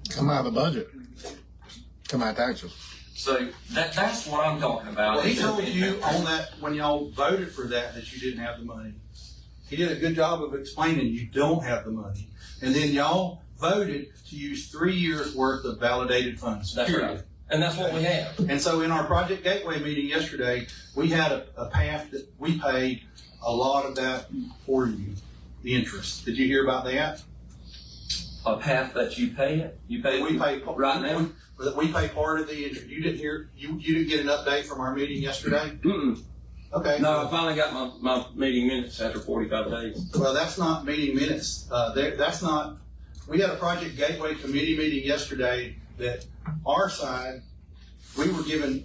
Come out of the budget. Come out of taxes. So that's what I'm talking about. Well, he told you on that, when y'all voted for that you didn't have the money. He did a good job of explaining you don't have the money. And then y'all voted to use 3 years worth of validated funds. That's right. And that's what we have. And so in our Project Gateway meeting yesterday, we had a path that we paid a lot of that for you, the interest. Did you hear about that? A path that you pay it? You pay we pay right now? We pay part of the interest. You didn't hear, you didn't get an update from our meeting yesterday? Mm-mm. Okay. No, I finally got my meeting minutes after 45 days. Well, that's not meeting minutes. That's not, we had a Project Gateway committee meeting yesterday that our side, we were given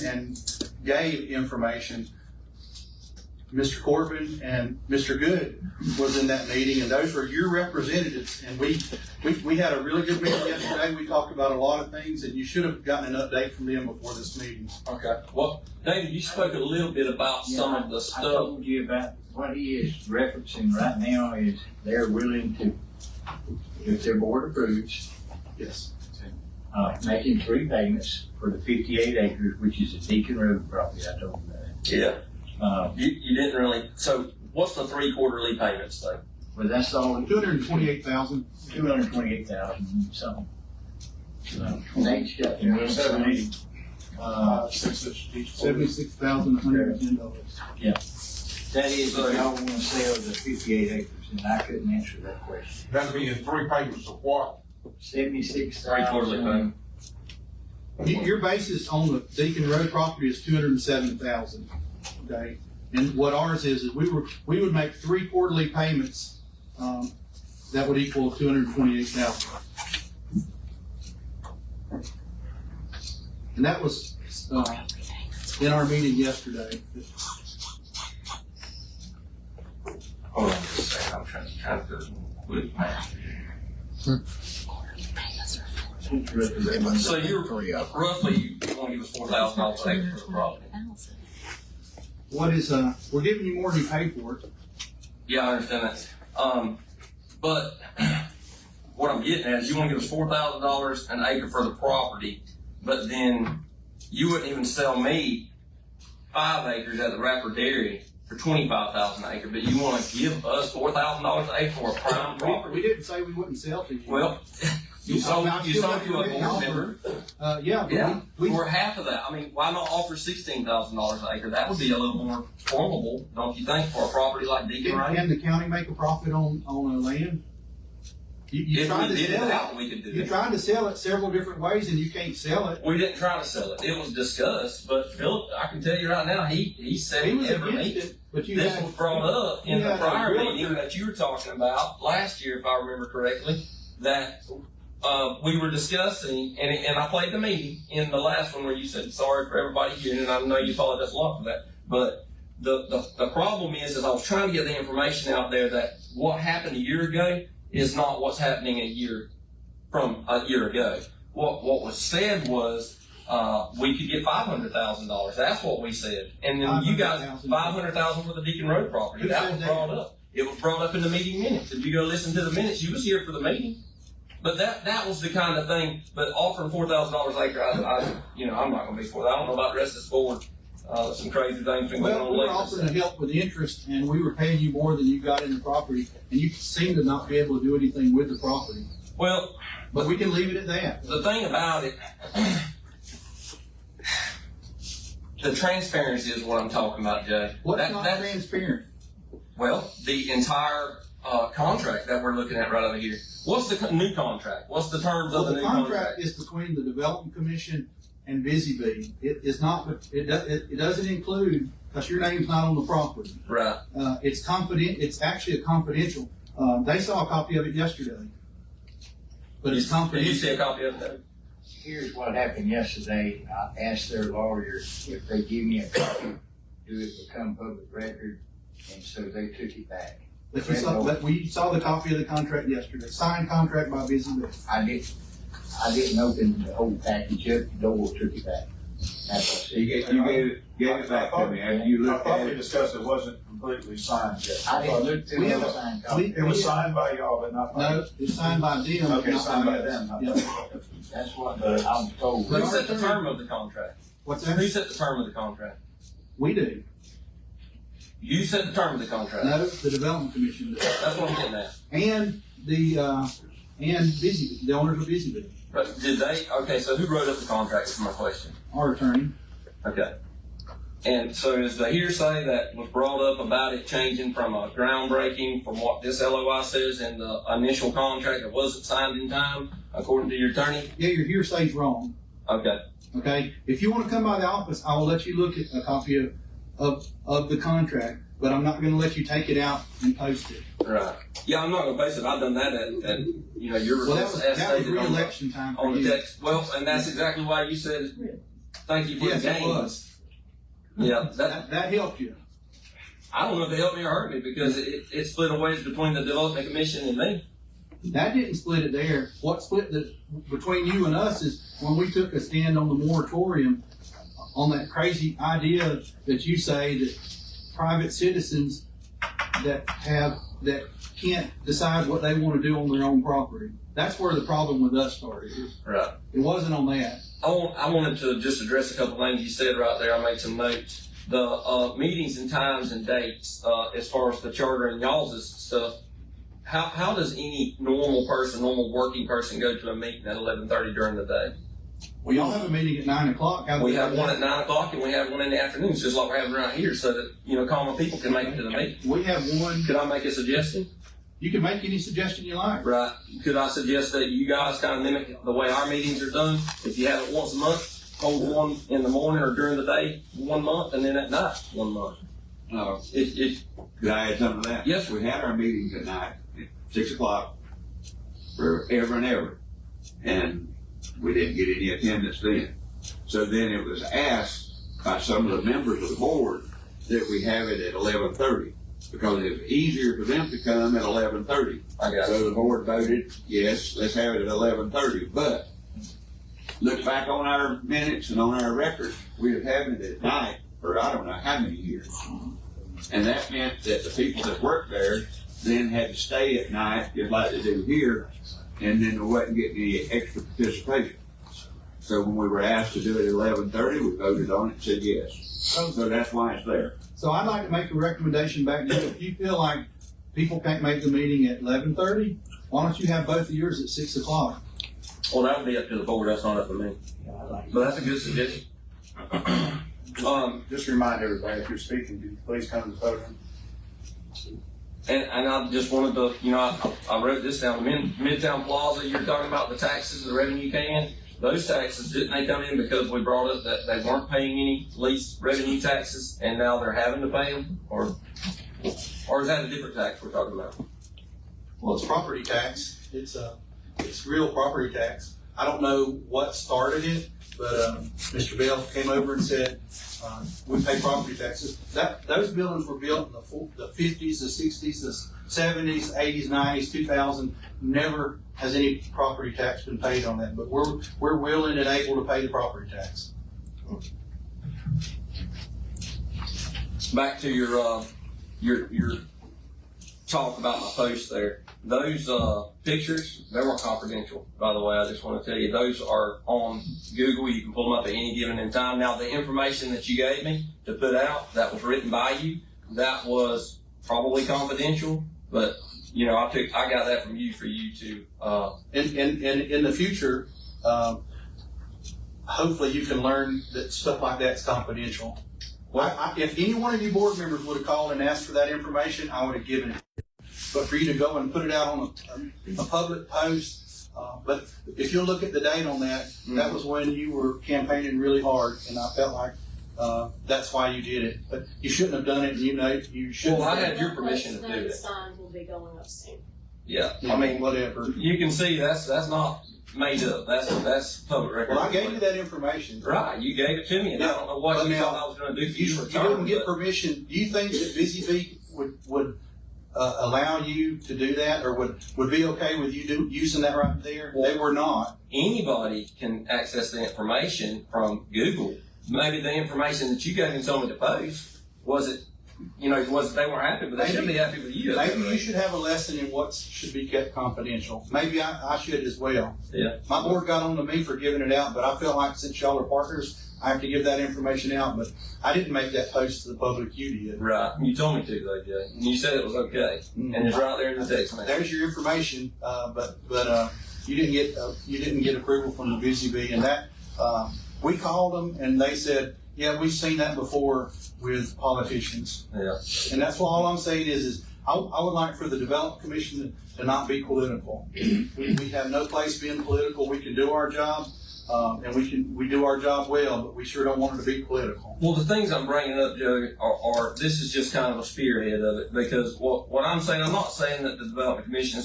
and gave information. Mr. Corbin and Mr. Good was in that meeting, and those were your representatives. And we had a really good meeting yesterday. We talked about a lot of things, and you should have gotten an update from them before this meeting. Okay. Well, David, you spoke a little bit about some of the stuff. I told you about what he is referencing right now is they're willing to, if their board approves, yes, making 3 payments for the 58 acres, which is a Deacon Road property. I told you that. Yeah. You didn't really. So, what's the 3 quarterly payments though? Well, that's all. 228,000. 228,000 something. Nate's got You know, the 76,110. That is, if y'all wanna sell the 58 acres, and I couldn't answer that question. That'll be in 3 payments of what? 76,000. Your basis on the Deacon Road property is 207,000, okay? And what ours is we would make 3 quarterly payments, that would equal 228,000. And that was, in our meeting yesterday. Hold on just a second, I'm trying to quick math. So you're roughly, you want to give us $4,000 an acre for the property? What is, we're giving you more than you pay for it. Yeah, I understand that. But what I'm getting at is you want to give us $4,000 an acre for the property, but then you wouldn't even sell me 5 acres at the Rapper Dairy for $25,000 an acre, but you want to give us $4,000 an acre for a prime property? We didn't say we wouldn't sell to you. Well, you sold to a board member. Yeah. For half of that. I mean, why not offer $16,000 an acre? That would be a little more formidable, don't you think, for a property like Deacon Road? Can the county make a profit on a land? You If tried we to did it sell out, we could do You it. tried to sell it several different ways and you can't sell it. We didn't try to sell it. It was discussed, but Philip, I can tell you right now, he said He it was every against meeting. it, but you This had- was brought up in you the had a prior realtor. meeting that you were talking about last year, if I remember correctly, that we were discussing, and I played the meeting in the last one where you said sorry for everybody here, and I know you apologize a lot for that, but the problem is I was trying to get the information out there that what happened a year ago is not what's happening from a year ago. What was said was we could get $500,000. That's what we said. And then you guys, $500,000 for the Deacon Road property. Who That said was that? brought up. It was brought up in the meeting minutes. If you go listen to the minutes, you was here for the meeting. But that was the kind of thing. But offering $4,000 an acre, I'm not going to be for that. I don't know about the rest of this board. Some crazy things been going Well, on we were lately. offering to help with interest and we were paying you more than you got in the property and you seem to not be able to do anything with the property. Well, but we can leave it at that. The thing about it, the transparency is what I'm talking about, Jay. What's not transparent? Well, the entire contract that we're looking at right over here. What's the new contract? What's the terms of the new contract? The contract is between the Development Commission and Busy Bee. It is not. It doesn't include because your name's not on the property. Right. It's confident. It's actually a confidential. They saw a copy of it yesterday, but it's confidential. Did you see a copy of that? Here's what happened yesterday. I asked their lawyer if they give me a copy, do it become public record, and so they took it back. But we saw the copy of the contract yesterday. Signed contract by Busy Bee. I didn't open the whole package up. The door took it back. That's what I said. You gave it back to me after you looked I thought at we it. discussed it wasn't completely signed yet. I didn't look through We the have a- signed copy. It was signed by y'all, but not by. No, it's signed by them. Okay, not signed by us. them. not Yeah. by- That's what I'm told. Who set the term of the contract? What's that? Who set the term of the contract? We do. You set the term of the contract. No, the Development Commission does. That's what I'm getting at. And and Busy Bee, the owners of Busy Bee, But did they? Okay, so who wrote up the contract? Is my question. our attorney. Okay. And so is the hearsay that was brought up about it changing from a groundbreaking from what this LOI says in the initial contract that wasn't signed in time, according to your attorney? Yeah, your hearsay's wrong. Okay. Okay. If you want to come by the office, I will let you look at a copy of the contract, but I'm not going to let you take it out and post it. Right. Yeah, I'm not going to base it. I've done that at your Well, request that was stated on re-election time for the you. text. Well, and that's exactly why you said thank you for Yes, the it game. was. Yeah, That helped you. I don't know if it helped me or hurt me because it split a ways between the Development Commission and me. That didn't split it there. What split between you and us is when we took a stand on the moratorium on that crazy idea that you say that private citizens that can't decide what they want to do on their own property. That's where the problem with us started. Right. It wasn't on that. I wanted to just address a couple of things you said right there. I made some notes. The meetings and times and dates, as far as the charter and y'all's stuff, how does any normal person, normal working person go to a meeting at 11:30 during the day? Well, y'all have a meeting at 9 o'clock. We have one at 9 o'clock and we have one in the afternoons, just like we're having right here, so that, you know, common people can make it to the meeting. We have one. Could I make a suggestion? You can make any suggestion you like. Right. Could I suggest that you guys kind of mimic the way our meetings are done? If you have it once a month, hold one in the morning or during the day 1 month, and then at night 1 month. No. Could I add something to that? Yes. We had our meetings at night, at 6 o'clock, forever and ever. And we didn't get any attendance then. So then it was asked by some of the members of the board that we have it at 11:30 because it was easier for them to come at 11:30. So the board voted, yes, let's have it at 11:30. But look back on our minutes and on our records, we have had it at night for I don't know how many years. And that meant that the people that worked there then had to stay at night, just like they do here, and then they wasn't getting any extra participation. So when we were asked to do it at 11:30, we voted on it and said yes. So that's why it's there. So I'd like to make a recommendation back to you. If you feel like people can't make the meeting at 11:30, why don't you have both of yours at 6 o'clock? Well, that would be up to the board. That's not up to me. But that's a good suggestion. Just remind everybody, if you're speaking, please come to the podium. And I just wanted to, you know, I wrote this down. Midtown Plaza, you're talking about the taxes, the revenue can. Those taxes, didn't they come in because we brought up that they weren't paying any lease revenue taxes and now they're having to pay them? Or is that a different tax we're talking about? Well, it's property tax. It's real property tax. I don't know what started it, but Mr. Bell came over and said, we pay property taxes. Those buildings were built in the 50s, the 60s, the 70s, 80s, 90s, 2000. Never has any property tax been paid on that, but we're willing and able to pay the property tax. Back to your talk about my post there. Those pictures, they weren't confidential, by the way. I just want to tell you, those are on Google. You can pull them up at any given in time. Now, the information that you gave me to put out, that was written by you, that was probably confidential, but you know, I got that from you for you to. In the future, hopefully you can learn that stuff like that's confidential. Well, if any one of you board members would have called and asked for that information, I would have given it. But for you to go and put it out on a public post, but if you'll look at the date on that, that was when you were campaigning really hard, and I felt like that's why you did it. But you shouldn't have done it, and you know you shouldn't. Well, I had your permission to do it. Signs will be going up soon. Yeah, I mean, whatever. You can see that's not made up. That's public record. Well, I gave you that information. Right, you gave it to me, and I don't know what you thought I was going to do for you. You didn't get permission. Do you think that Busy Bee would allow you to do that, or would be okay with you using that right there? Well, they were not. Anybody can access the information from Google. Maybe the information that you gave and told me to post wasn't, you know, they weren't happy, but they should be happy with you. Maybe you should have a lesson in what should be kept confidential. Maybe I should as well. Yeah. My board got on to me for giving it out, but I felt like since y'all are partners, I have to give that information out. But I didn't make that post to the public. You did. Right. You told me to, though, Jay. And you said it was okay. And it's right there in the text message. There's your information, but you didn't get approval from the Busy Bee, and that we called them and they said, yeah, we've seen that before with politicians. Yeah. And that's what all I'm saying is I would like for the Development Commission to not be political. We have no place being political. We can do our job, and we do our job well, but we sure don't want it to be political. Well, the things I'm bringing up, Joe, are this is just kind of a spearhead of it, because what I'm saying, I'm not saying that the Development Commission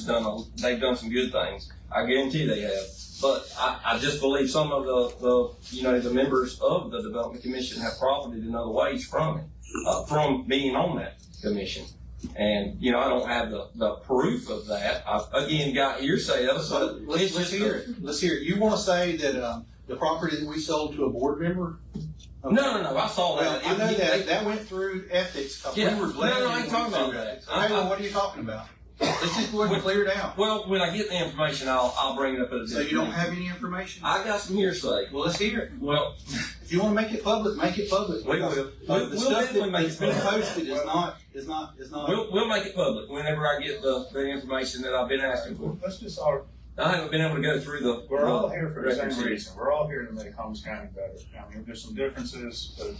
they've done some good things. I guarantee they have. But I just believe some of the members of the Development Commission have profited in other ways from it, from being on that commission. And, you know, I don't have the proof of that. I've, again, got hearsay of it, but let's hear it. Let's hear it. You want to say that the property that we sold to a board member? Okay. No, I saw that. I know that went through ethics. Yeah. We were glad I ain't talking about that. What are you talking about? Let's just go ahead and clear it out. Well, when I get the information, I'll bring it up at a So you don't have any information? I got some hearsay. Well, let's hear it. Well, if you want to make it public, make it public. We will. The stuff that's been posted is not. We'll make it public whenever I get the information that I've been asking for. Let's just all. I haven't been able to go through the. We're all here for the same records. reason. We're all here to make Holmes County better. I mean, there's some differences, but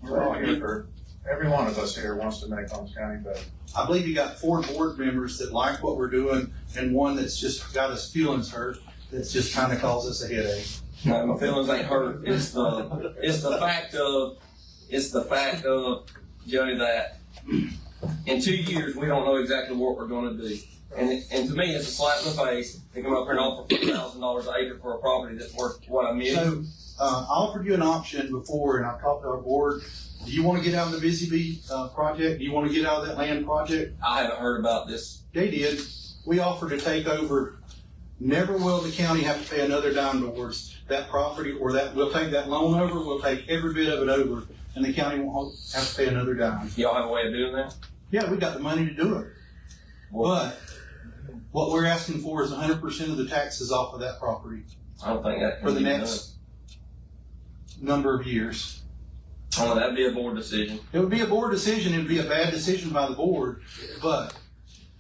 we're all here for, every one of us here wants to make Holmes County better. I believe you got 4 board members that like what we're doing, and one that's just got his feelings hurt. That's just kind of caused us a headache. No, my feelings ain't hurt. It's the fact of Joey, that in 2 years we don't know exactly what we're going to do. And to me, it's a slap in the face to come up here and offer $4,000 an acre for a property that's worth what $1 million. So I offered you an option before, and I've talked to our board. Do you want to get out of the Busy Bee project? Do you want to get out of that land project? I haven't heard about this. They did. We offered to take over. Never will the county have to pay another dime towards that property, or that we'll take that loan over. We'll take every bit of it over, and the county won't have to pay another dime. Y'all have a way of doing that? Yeah, we got the money to do it. But what we're asking for is 100% of the taxes off of that property. I don't think that can for the be next number of years. Oh, that'd be a board decision. It would be a board decision. It'd be a bad decision by the board. But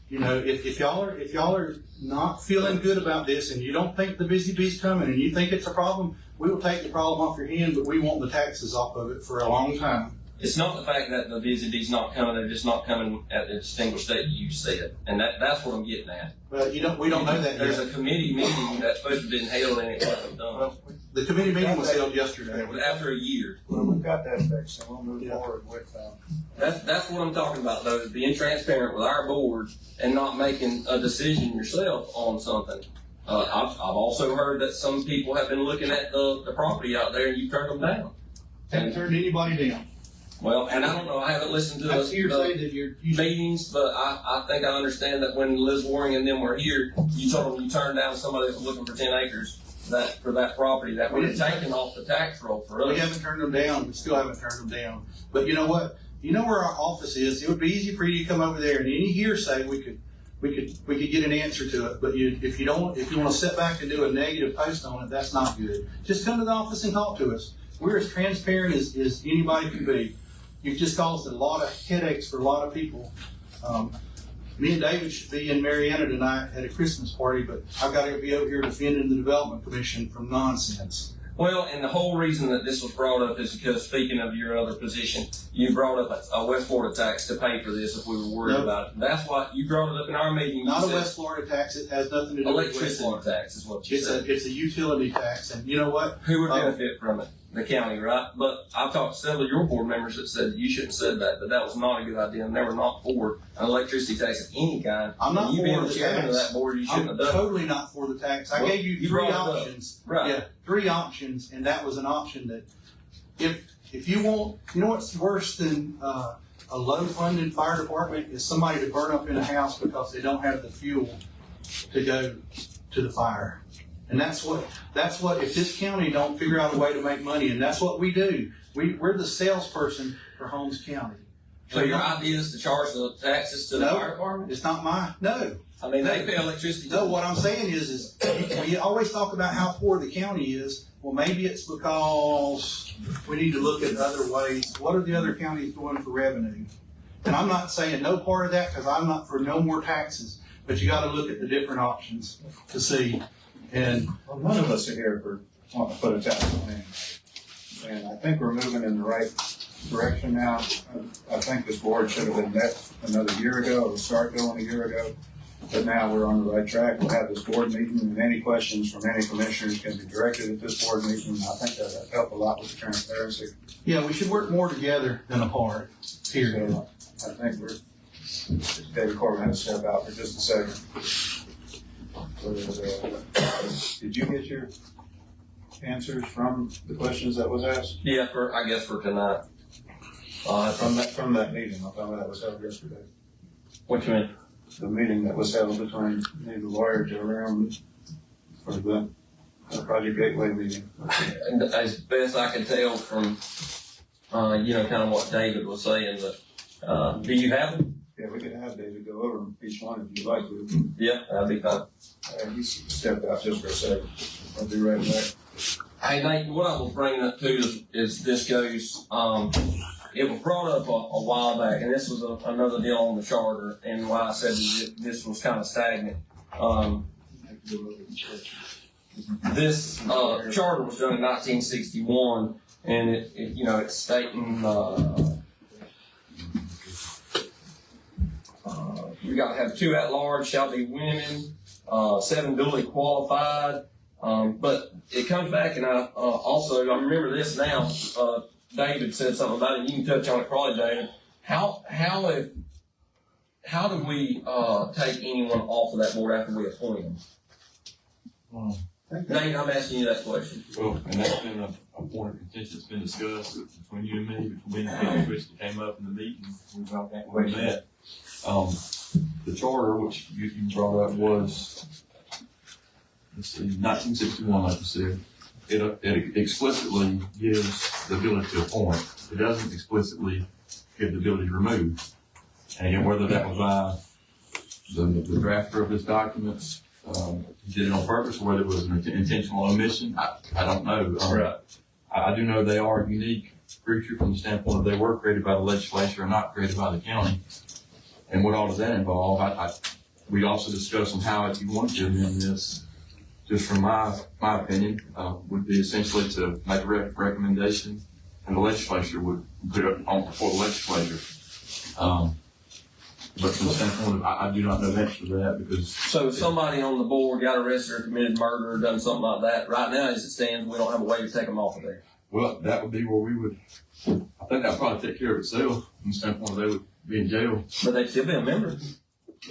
you know, if y'all are not feeling good about this, and you don't think the Busy Bee's coming, and you think it's a problem, we will take the problem off your hand. But we want the taxes off of it for a long time. It's not the fact that the Busy Bee's not coming; they're just not coming at the distinguished date you said, and that's what I'm getting at. Well, we don't know that There's yet. a committee meeting that's supposed to have been held, and it wasn't done. The committee meeting was held yesterday. After a year. Well, we've got that fixed, and we'll move forward with That's what I'm talking about, though, is being transparent with our board and not making a decision yourself on something. I've also heard that some people have been looking at the property out there, and you turned them down. Haven't turned anybody down. Well, and I don't know, I haven't listened to That's hearsay the that you're meetings, but I think I understand that when Liz Waring and them were here, you told them you turned down somebody that was looking for 10 acres for that property that would have taken off the tax roll for us. We haven't turned them down. We still haven't turned them down. But you know what? You know where our office is. It would be easy for you to come over there, and any hearsay we could get an answer to it. But if you want to sit back and do a negative post on it, that's not good. Just come to the office and talk to us. We're as transparent as anybody can be. You've just caused a lot of headaches for a lot of people. Me and David should be in Marietta tonight at a Christmas party, but I've got to be over here defending the Development Commission from nonsense. Well, and the whole reason that this was brought up is because, speaking of your other position, you brought up a West Florida tax to pay for this if we were worried about it. That's why you brought it up in our meeting. Not a West Florida tax. It has nothing to do with West Florida. Electricity tax is what you said. It's a utility tax, and you know what? Who would benefit from it? The county, right? But I've talked to several of your board members that said you shouldn't have said that, but that was not a good idea, and they were not for an electricity tax of any kind. I'm not you for being the the chairman tax. of that board, you shouldn't have done it. Totally not for the tax. I Well, gave you 3 brought it up. options. Right. Yeah, 3 options, and that was an option that if you want, you know what's worse than a low-funded fire department is somebody to burn up in a house because they don't have the fuel to go to the fire. And that's what, if this county don't figure out a way to make money, and that's what we do. We're the salesperson for Holmes County. So your idea is to charge the taxes to the fire department? It's not no. I mean, they pay electricity. No, what I'm saying is we always talk about how poor the county is. Well, maybe it's because we need to look at other ways. What are the other counties doing for revenue? And I'm not saying no part of that because I'm not for no more taxes, but you got to look at the different options to see. And none of us are here for wanting to put a tax on anything. And I think we're moving in the right direction now. I think this board should have been met another year ago, or start going a year ago. But now we're on the right track. We'll have this board meeting, and any questions from any commissioners can be directed at this board meeting. I think that'll help a lot with the transparency. yeah, we should work more together than apart. Period. I think David Corbin has to step out for just a second. Did you get your answers from the questions that was asked? Yeah, I guess for tonight. From that meeting, I thought that was held yesterday. What you mean? The meeting that was held between the lawyer Jerome for the Project Gateway meeting. And as best I can tell from, kind of what David was saying, that, do you have them? Yeah, we could have David go over each one if you'd like to. Yeah, that'd be fine. And he's stepped out just for a second. I'll be right back. Hey Nate, what I was bringing up too is this goes, it was brought up a while back, and this was another deal on the charter, and why I said that this was kind of stagnant. This charter was done in 1961, and it's stating we got to have 2 at-large shall be women, 7 duly qualified. But it comes back, and I remember this now. David said something about it. You can touch on it, probably, David. How do we take anyone off of that board after we appoint them? Nate, I'm asking you that question. Well, and that's been a point of contention that's been discussed between you and me, between the which came up in the meeting. We brought that way met. The charter, which you brought up, was, let's see, 1961, like you said. It explicitly gives the ability to appoint. It doesn't explicitly give the ability to remove. And again, whether that was by the drafter of this documents, did it on purpose, or whether it was an intentional omission, I don't know. Right. I do know they are a unique creature from the standpoint of they were created by the legislature and not created by the county. And what all does that involve? We also discussed on how, if you wanted to amend this, just from my opinion, would be essentially to make a recommendation, and the legislature would put it on before the legislature. But from the standpoint of, I do not know the answer to that, because. So if somebody on the board got arrested or committed murder or done something like that, right now as it stands, we don't have a way to take them off of there. Well, that would be where we would, I think that would probably take care of itself from the standpoint of they would be in jail. But they'd still be a member.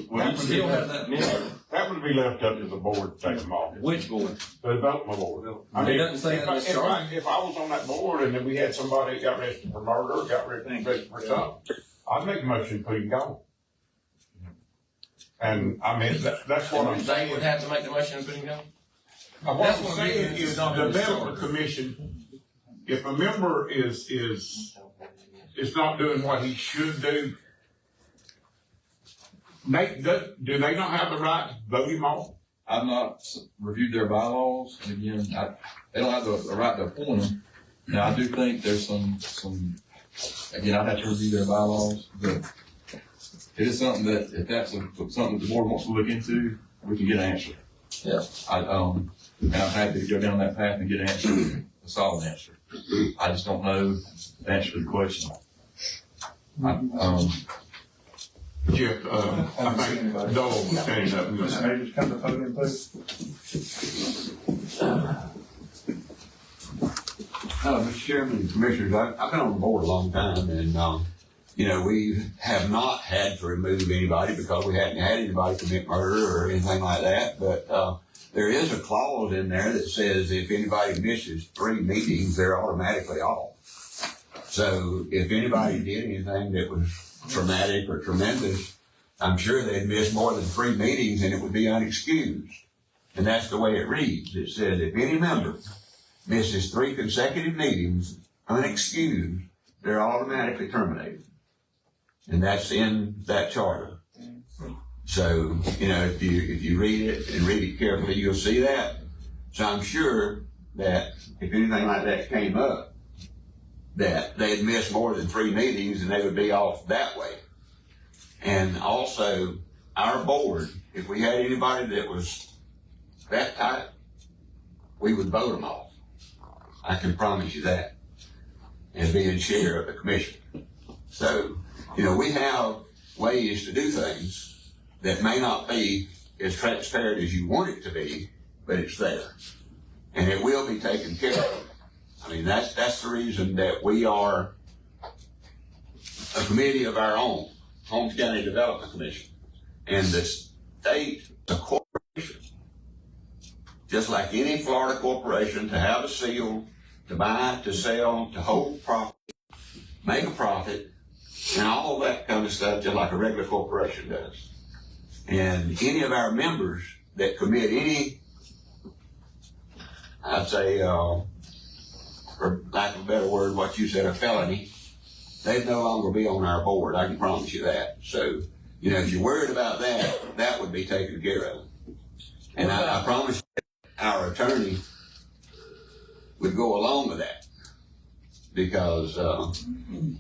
Well, you still have that member. That would be left up to the board to take them off. Which board? The development board. It doesn't say that in this chart. If I was on that board and then we had somebody that got arrested for murder, got arrested for something, I'd make a motion to put him gone. And I mean, that's what I'm saying. They would have to make the motion and put him gone? What I'm saying is the development commission, if a member is not doing what he should do, do they not have the right to vote him off? I've not reviewed their bylaws, and again, they don't have the right to appoint them. Now, I do think there's some, again, I'd have to review their bylaws, but it is something that, if that's something the board wants to look into, we can get an answer. Yeah. And I'm happy to go down that path and get an answer, a solid answer. I just don't know the answer to the question. Jeff, I think Dole was standing up and going, Can I just come to the podium, please? Mr. Chairman and Commissioners, I've been on the board a long time, and, we have not had to remove anybody because we hadn't had anybody commit murder or anything like that, but, there is a clause in there that says if anybody misses 3 meetings, they're automatically off. So if anybody did anything that was traumatic or tremendous, I'm sure they'd miss more than 3 meetings and it would be unexcused. And that's the way it reads. It says if any member misses 3 consecutive meetings unexcused, they're automatically terminated. And that's in that charter. So, if you read it and read it carefully, you'll see that. So I'm sure that if anything like that came up, that they'd miss more than 3 meetings and they would be off that way. And also, our board, if we had anybody that was that tight, we would vote them off. I can promise you that, as being chair of the commission. So, we have ways to do things that may not be as transparent as you want it to be, but it's there. And it will be taken care of. I mean, that's the reason that we are a committee of our own, Holmes County Development Commission. And the state, a corporation, just like any Florida corporation, to have a seal, to buy, to sell, to hold property, make a profit, and all that kind of stuff, just like a regular corporation does. And any of our members that commit any, I'd say, for lack of a better word, what you said, a felony, they'd no longer be on our board. I can promise you that. So, You know, if you're worried about that, that would be taken care of. And I promise you, our attorney would go along with that. Because,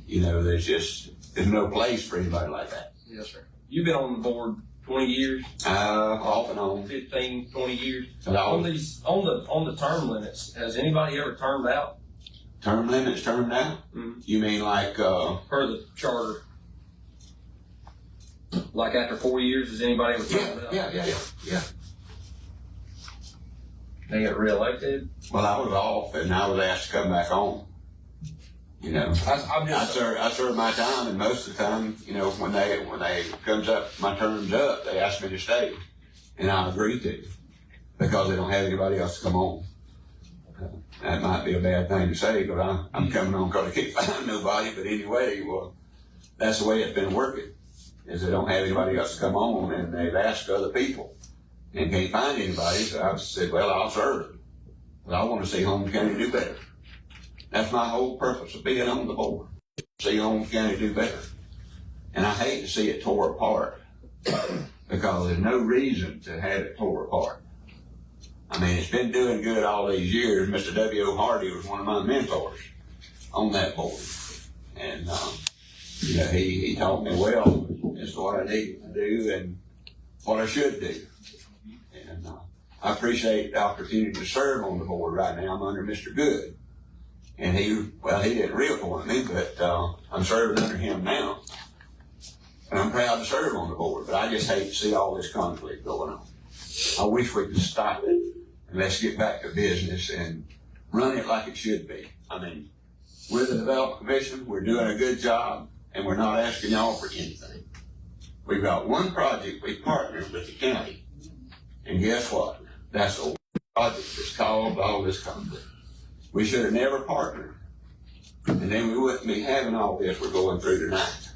you know, there's no place for anybody like that. Yes, sir. You've been on the board 20 years? Off and on. 15, 20 years? No. On the term limits, has anybody ever termed out? Term limits termed out? Mm-hmm. You mean like, per the charter? Like after 4 years, has anybody ever termed out? Yeah. They get reelected? Well, I was off and I was asked to come back on. You know, I served my time, and most of the time, you know, when they comes up, my term's up, they ask me to stay, and I agree to, because they don't have anybody else to come on. That might be a bad thing to say, but I'm coming on because I can't find nobody. But anyway, well, that's the way it's been working, is they don't have anybody else to come on, and they've asked other people, and can't find anybody. So I said, well, I'll serve, but I want to see Holmes County do better. That's my whole purpose of being on the board. See Holmes County do better. And I hate to see it tore apart, because there's no reason to have it tore apart. I mean, it's been doing good all these years. Mr. W.O. Hardy was one of my mentors on that board. And, you know, he taught me well as to what I needed to do and what I should do. And I appreciate the opportunity to serve on the board right now. I'm under Mr. Good. And he didn't reappoint me, but I'm serving under him now. And I'm proud to serve on the board, but I just hate to see all this conflict going on. I wish we could stop it, and let's get back to business and run it like it should be. I mean, we're the Development Commission, we're doing a good job, and we're not asking y'all for anything. We've got one project we partnered with the county, and guess what? That's the project that's caused all this conflict. We should have never partnered. And then we wouldn't be having all this we're going through tonight.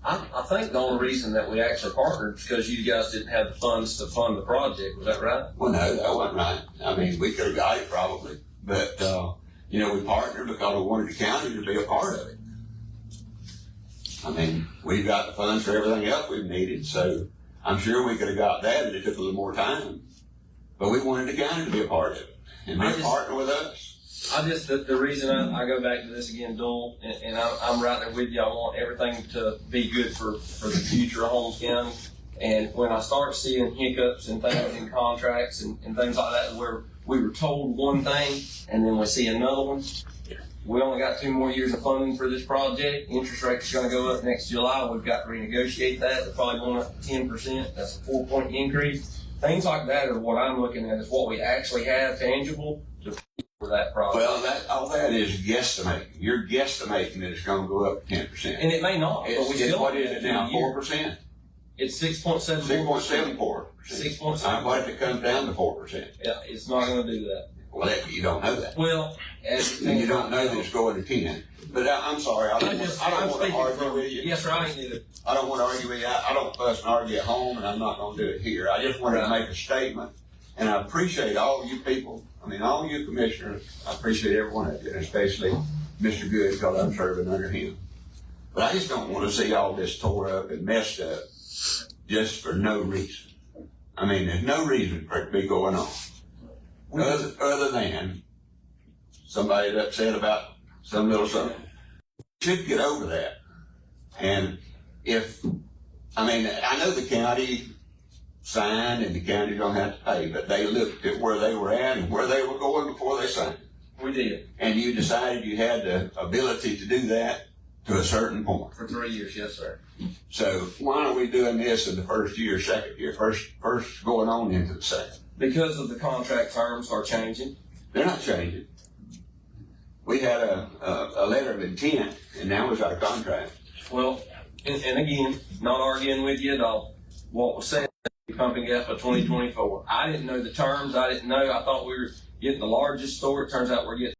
I think the only reason that we actually partnered is because you guys didn't have the funds to fund the project. Was that right? Well, no, that wasn't right. I mean, we could have got it probably. But, you know, we partnered because we wanted the county to be a part of it. I mean, we've got the funds for everything else we've needed, so I'm sure we could have got that, and it took a little more time. But we wanted the county to be a part of it and be a partner with us. The reason I go back to this again, Dole, and I'm right there with you. I want everything to be good for the future of Holmes County. And when I start seeing hiccups and things in contracts and things like that, where we were told one thing and then we see another one, we only got 2 more years of funding for this project. Interest rate is going to go up next July. We've got to renegotiate that. They're probably going up 10%. That's a 4-point increase. Things like that are what I'm looking at, is what we actually have tangible to for that project. Well, all that is guesstimating. You're guesstimating that it's going to go up 10%. And it may not, but we still. What is it now, 4%? It's 6.74%. 6.74%. 6.74%. What if it comes down to 4%? Yeah, it's not going to do that. Well, you don't know that. Well, and you don't know that it's going to 10. But I'm sorry, I don't want to argue with you. Yes, sir, I ain't either. I don't want to argue with you. I don't fuss and argue at home, and I'm not going to do it here. I just wanted to make a statement, and I appreciate all you people. I mean, all you commissioners. I appreciate every one of you, and especially Mr. Good, because I'm serving under him. But I just don't want to see all this tore up and messed up just for no reason. I mean, there's no reason for it to be going on. Other than somebody's upset about some little something. We should get over that. And I know the county signed and the county don't have to pay, but they looked at where they were at and where they were going before they signed. We did. And you decided you had the ability to do that to a certain point. For 3 years, yes, sir. So why are we doing this in the first year, second year, first going on into the second? Because of the contract terms are changing. They're not changing. We had a letter of intent, and now we've got a contract. Well, and again, not arguing with you at all. What was said, pumping gas by 2024. I didn't know the terms. I didn't know. I thought we were getting the largest store. It turns out we're getting